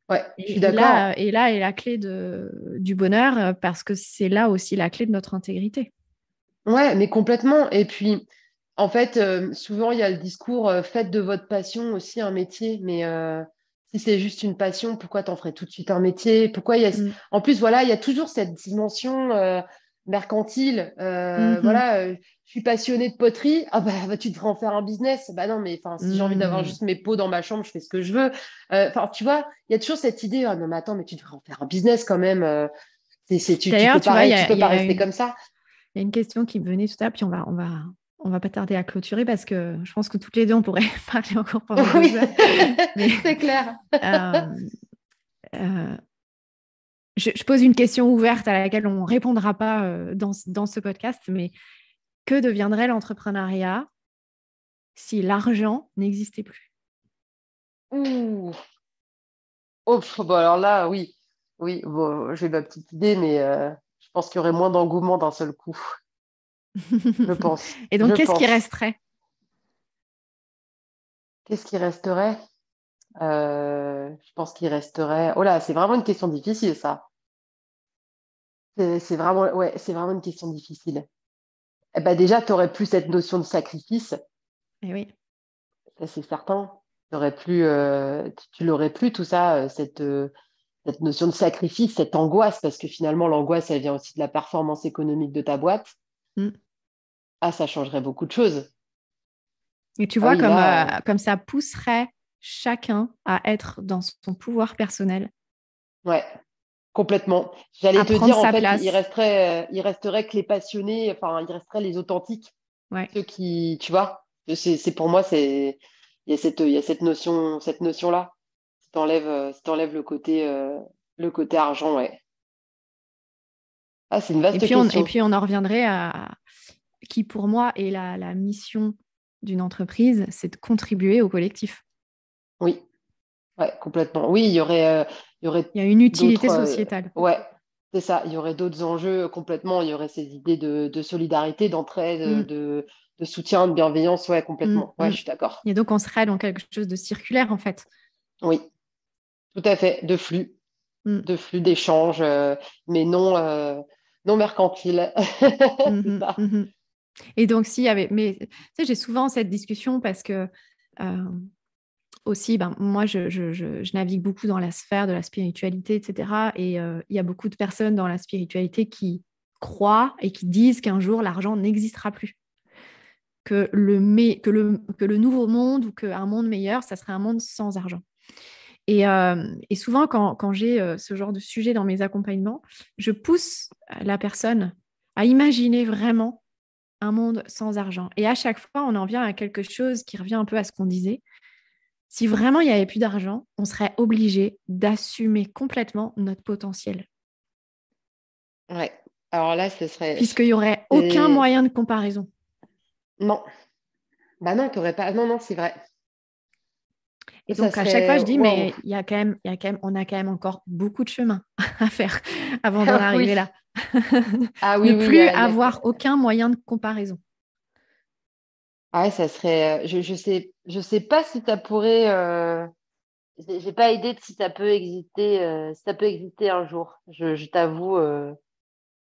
ouais, je suis d'accord. Et là est la clé du bonheur parce que c'est là aussi la clé de notre intégrité. Ouais, mais complètement. Et puis, en fait, souvent, il y a le discours faites de votre passion aussi un métier. Mais si c'est juste une passion, pourquoi t'en ferais tout de suite un métier? Pourquoi il y a... Mm. En plus, voilà, il y a toujours cette dimension mercantile. Mhm. Voilà, je suis passionnée de poterie. Ah bah, tu devrais en faire un business. Bah non, mais enfin, si j'ai envie d'avoir Mm. juste mes pots dans ma chambre, je fais ce que je veux. Enfin, tu vois, il y a toujours cette idée. Ah non, mais attends, mais tu devrais en faire un business quand même. Tu D'ailleurs, peux tu vois, tu peux pas rester comme ça. il y a une question qui me venait tout à l'heure, puis on va pas tarder à clôturer parce que je pense que toutes les deux, on pourrait parler encore pendant Oui, 2 heures. Mais c'est clair. euh, euh, je pose une question ouverte à laquelle on ne répondra pas dans ce podcast, mais que deviendrait l'entrepreneuriat si l'argent n'existait plus? Ouh. Oh, bon, alors là, oui. Oui, bon, j'ai ma petite idée, mais je pense qu'il y aurait moins d'engouement d'un seul coup. Je pense. Et Je donc, qu'est-ce qui pense. resterait? Qu'est-ce qui resterait? Je pense qu'il resterait. Oh là, c'est vraiment une question difficile, ça. C'est vraiment, ouais, c'est vraiment une question difficile. Eh ben déjà, tu n'aurais plus cette notion de sacrifice, Eh oui. ça c'est certain. T'aurais plus, tu l'aurais plus, tout ça, cette notion de sacrifice, cette angoisse, parce que finalement, l'angoisse, elle vient aussi de la performance économique de ta boîte. Mm. Ah, ça changerait beaucoup de choses. Et tu Ah vois, oui, là, comme ça pousserait chacun à être dans son pouvoir personnel, ouais, complètement. à J'allais te prendre dire, en sa fait, place. il resterait que les passionnés, enfin, il resterait les authentiques, Ouais. ceux qui, tu vois, c'est pour moi, il y a cette notion-là. Si t'enlèves le côté argent, ouais. Ah, c'est une vaste Et question. puis, on en reviendrait à qui, pour moi, est la mission d'une entreprise, c'est de contribuer au collectif. Oui, ouais, complètement. Oui, il y aurait Il y a une utilité d'autres, sociétale. ouais, c'est ça. Il y aurait d'autres enjeux complètement. Il y aurait ces idées de solidarité, d'entraide, Mm, de soutien, de bienveillance. Ouais, mm, complètement. Ouais, mm. je suis d'accord. Et donc, on serait dans quelque chose de circulaire, en fait. Oui, tout à fait. Mm, D'échanges, mais non mercantile. C'est mhm, ça. mhm. Et donc, s'il y avait... Mais tu sais, j'ai souvent cette discussion parce que euh, aussi, ben, moi, je navigue beaucoup dans la sphère de la spiritualité, etc. Et il y a beaucoup de personnes dans la spiritualité qui croient et qui disent qu'un jour, l'argent n'existera plus. Que le nouveau monde ou qu'un monde meilleur, ça serait un monde sans argent. Et souvent, quand j'ai ce genre de sujet dans mes accompagnements, je pousse la personne à imaginer vraiment un monde sans argent. Et à chaque fois, on en vient à quelque chose qui revient un peu à ce qu'on disait. Si vraiment il n'y avait plus d'argent, on serait obligé d'assumer complètement notre potentiel, Ouais. Alors là, ce serait. puisqu'il n'y aurait aucun c'est- moyen de comparaison. Non. Bah non, t'aurais pas. Non, non, c'est vrai. Et Ça donc, à chaque fois, serait. je dis, Waouh. mais on a quand même encore beaucoup de chemin à faire avant d'en Oui. arriver là. Ah Ne oui, oui, plus avoir aucun moyen de comparaison. ah ouais, ça serait. Je sais pas si ça pourrait. J'ai pas idée de si ça peut exister, si ça peut exister un jour. Je t'avoue,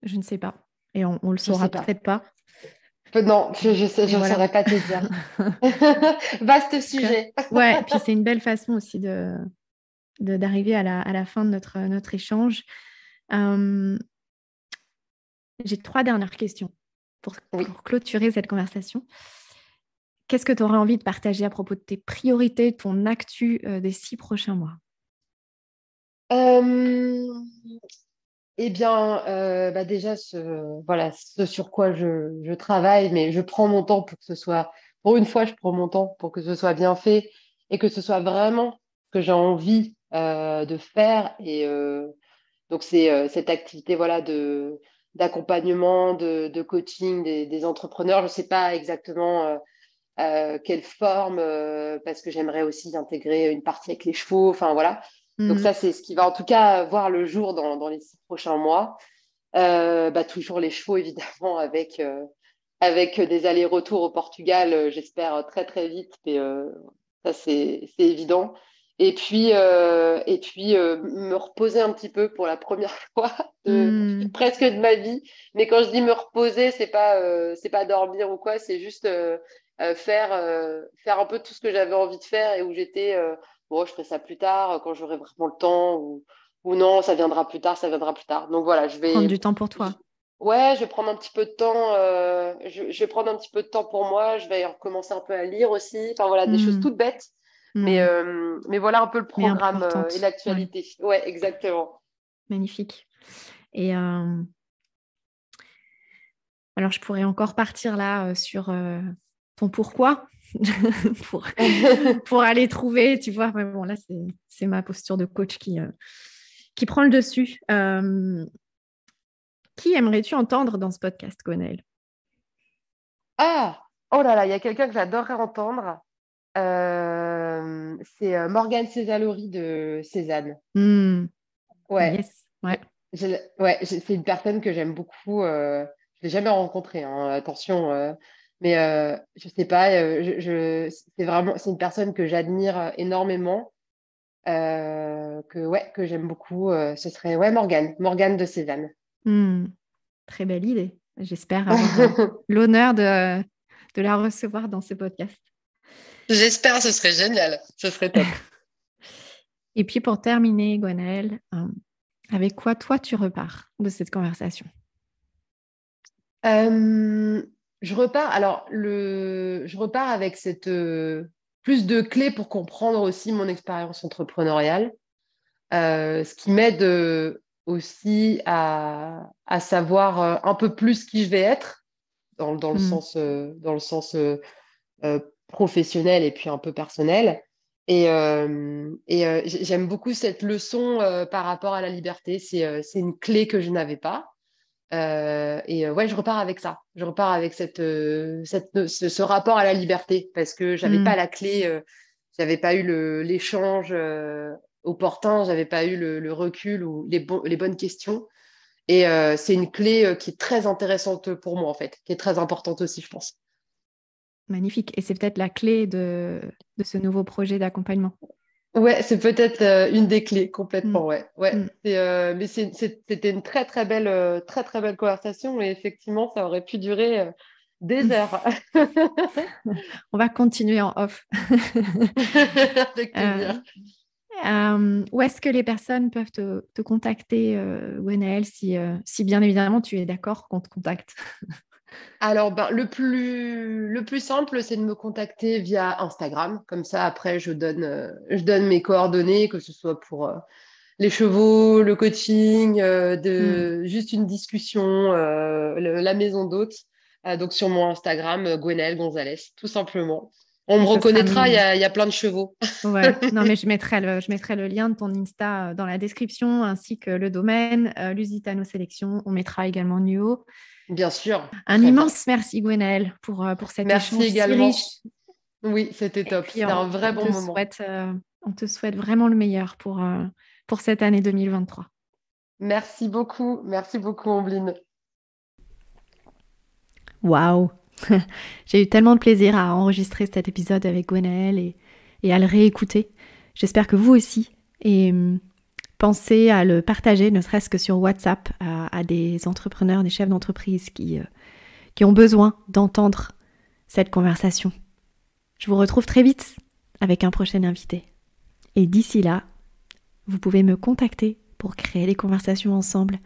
Je ne sais pas. Et on le je saura sais pas. peut-être pas. Non, Mais je voilà. saurais pas te dire. Vaste Donc, sujet. ouais, puis c'est une belle façon aussi d'arriver à la fin de notre échange. Euh, j'ai 3 dernières questions Oui. pour clôturer cette conversation. Qu'est-ce que tu aurais envie de partager à propos de tes priorités, ton actu des 6 prochains mois? Euh, eh bien, bah déjà, voilà, ce sur quoi je travaille, mais je prends mon temps pour que ce soit, pour une fois, je prends mon temps pour que ce soit bien fait et que ce soit vraiment ce que j'ai envie de faire. Et donc, c'est cette activité, voilà, d'accompagnement, de coaching des entrepreneurs. Je ne sais pas exactement quelle forme, parce que j'aimerais aussi intégrer une partie avec les chevaux. Enfin, voilà. Donc Hmm. ça, c'est ce qui va en tout cas voir le jour dans les 6 prochains mois. Bah, toujours les chevaux, évidemment, avec des allers-retours au Portugal, j'espère très très vite, mais ça c'est évident. Et puis me reposer un petit peu pour la première fois Hmm. presque de ma vie. Mais quand je dis me reposer, c'est pas dormir ou quoi, c'est juste faire un peu tout ce que j'avais envie de faire et où j'étais, bon, je ferai ça plus tard quand j'aurai vraiment le temps ou non, ça viendra plus tard, ça viendra plus tard. Donc voilà, Prendre du temps pour je- toi. ouais, je vais prendre un petit peu de temps. Je vais prendre un petit peu de temps pour moi. Je vais recommencer un peu à lire aussi. Enfin voilà, des choses Hmm. toutes bêtes. Hmm. Mais voilà un peu le Mais programme et importante. Ouais, l'actualité. Ouais, exactement. magnifique. Et alors, je pourrais encore partir là sur ton pourquoi pour, pour aller trouver, tu vois. Mais bon, là, c'est ma posture de coach qui prend le dessus. Qui aimerais-tu entendre dans ce podcast, Gonel? Ah, oh là là, il y a quelqu'un que j'adorerais entendre. C'est Morgane Césalori de Cézanne. Hmm. Ouais, Yes, ouais. c'est une personne que j'aime beaucoup. Je l'ai jamais rencontrée, hein, attention, mais je sais pas. C'est une personne que j'admire énormément, que j'aime beaucoup. Ce serait ouais Morgane de Cézanne. Hmm. Très belle idée. J'espère avoir l'honneur de la recevoir dans ce podcast. J'espère, ce serait génial. Ce serait top. Et puis pour terminer, Gwenaëlle, avec quoi toi tu repars de cette conversation? Euh, je repars avec plus de clés pour comprendre aussi mon expérience entrepreneuriale, ce qui m'aide aussi à savoir un peu plus qui je vais être Hmm. dans le sens euh, professionnel et puis un peu personnel. J'aime beaucoup cette leçon par rapport à la liberté. C'est une clé que je n'avais pas. Ouais, je repars avec ça. Je repars avec ce rapport à la liberté parce que j'avais Hmm. pas la clé, j'avais pas eu l'échange opportun, j'avais pas eu le recul ou les bonnes questions. Et c'est une clé qui est très intéressante pour moi en fait, qui est très importante aussi, je pense. Magnifique. Et c'est peut-être la clé de ce nouveau projet d'accompagnement. Ouais, c'est peut-être une des clés Hmm. complètement. Ouais, ouais. Hmm. Mais c'était une très très belle conversation et effectivement, ça aurait pu durer des heures. On va continuer en off. Avec Euh, plaisir. Où est-ce que les personnes peuvent te contacter, Gwenaëlle, si bien évidemment tu es d'accord qu'on te contacte? Alors, ben, le plus simple, c'est de me contacter via Instagram. Comme ça, après, je donne mes coordonnées, que ce soit pour les chevaux, le coaching, Hmm. juste une discussion, la maison d'hôte. Donc, sur mon Instagram, Gwenelle Gonzalez, tout simplement. On me Et ce sera reconnaîtra, mis. il y a plein de chevaux. Ouais, non, mais je mettrai le lien de ton Insta dans la description ainsi que le domaine, Lusitano Sélection. On mettra également Nuo. Bien sûr, Un très bien. immense merci, Gwenaëlle, pour cet Merci échange si également. riche. Oui, c'était Et top. puis, C'était un vrai bon moment. on te souhaite vraiment le meilleur pour cette année 2023. Merci beaucoup. Merci beaucoup, Ombline. Waouh! J'ai eu tellement de plaisir à enregistrer cet épisode avec Gwenaëlle et à le réécouter. J'espère que vous aussi. Et pensez à le partager, ne serait-ce que sur WhatsApp, à des entrepreneurs, des chefs d'entreprise qui ont besoin d'entendre cette conversation. Je vous retrouve très vite avec un prochain invité. Et d'ici là, vous pouvez me contacter pour créer des conversations ensemble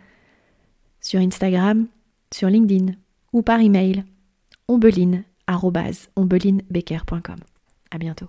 sur Instagram, sur LinkedIn ou par email ombeline@ombelinebecker.com. À bientôt.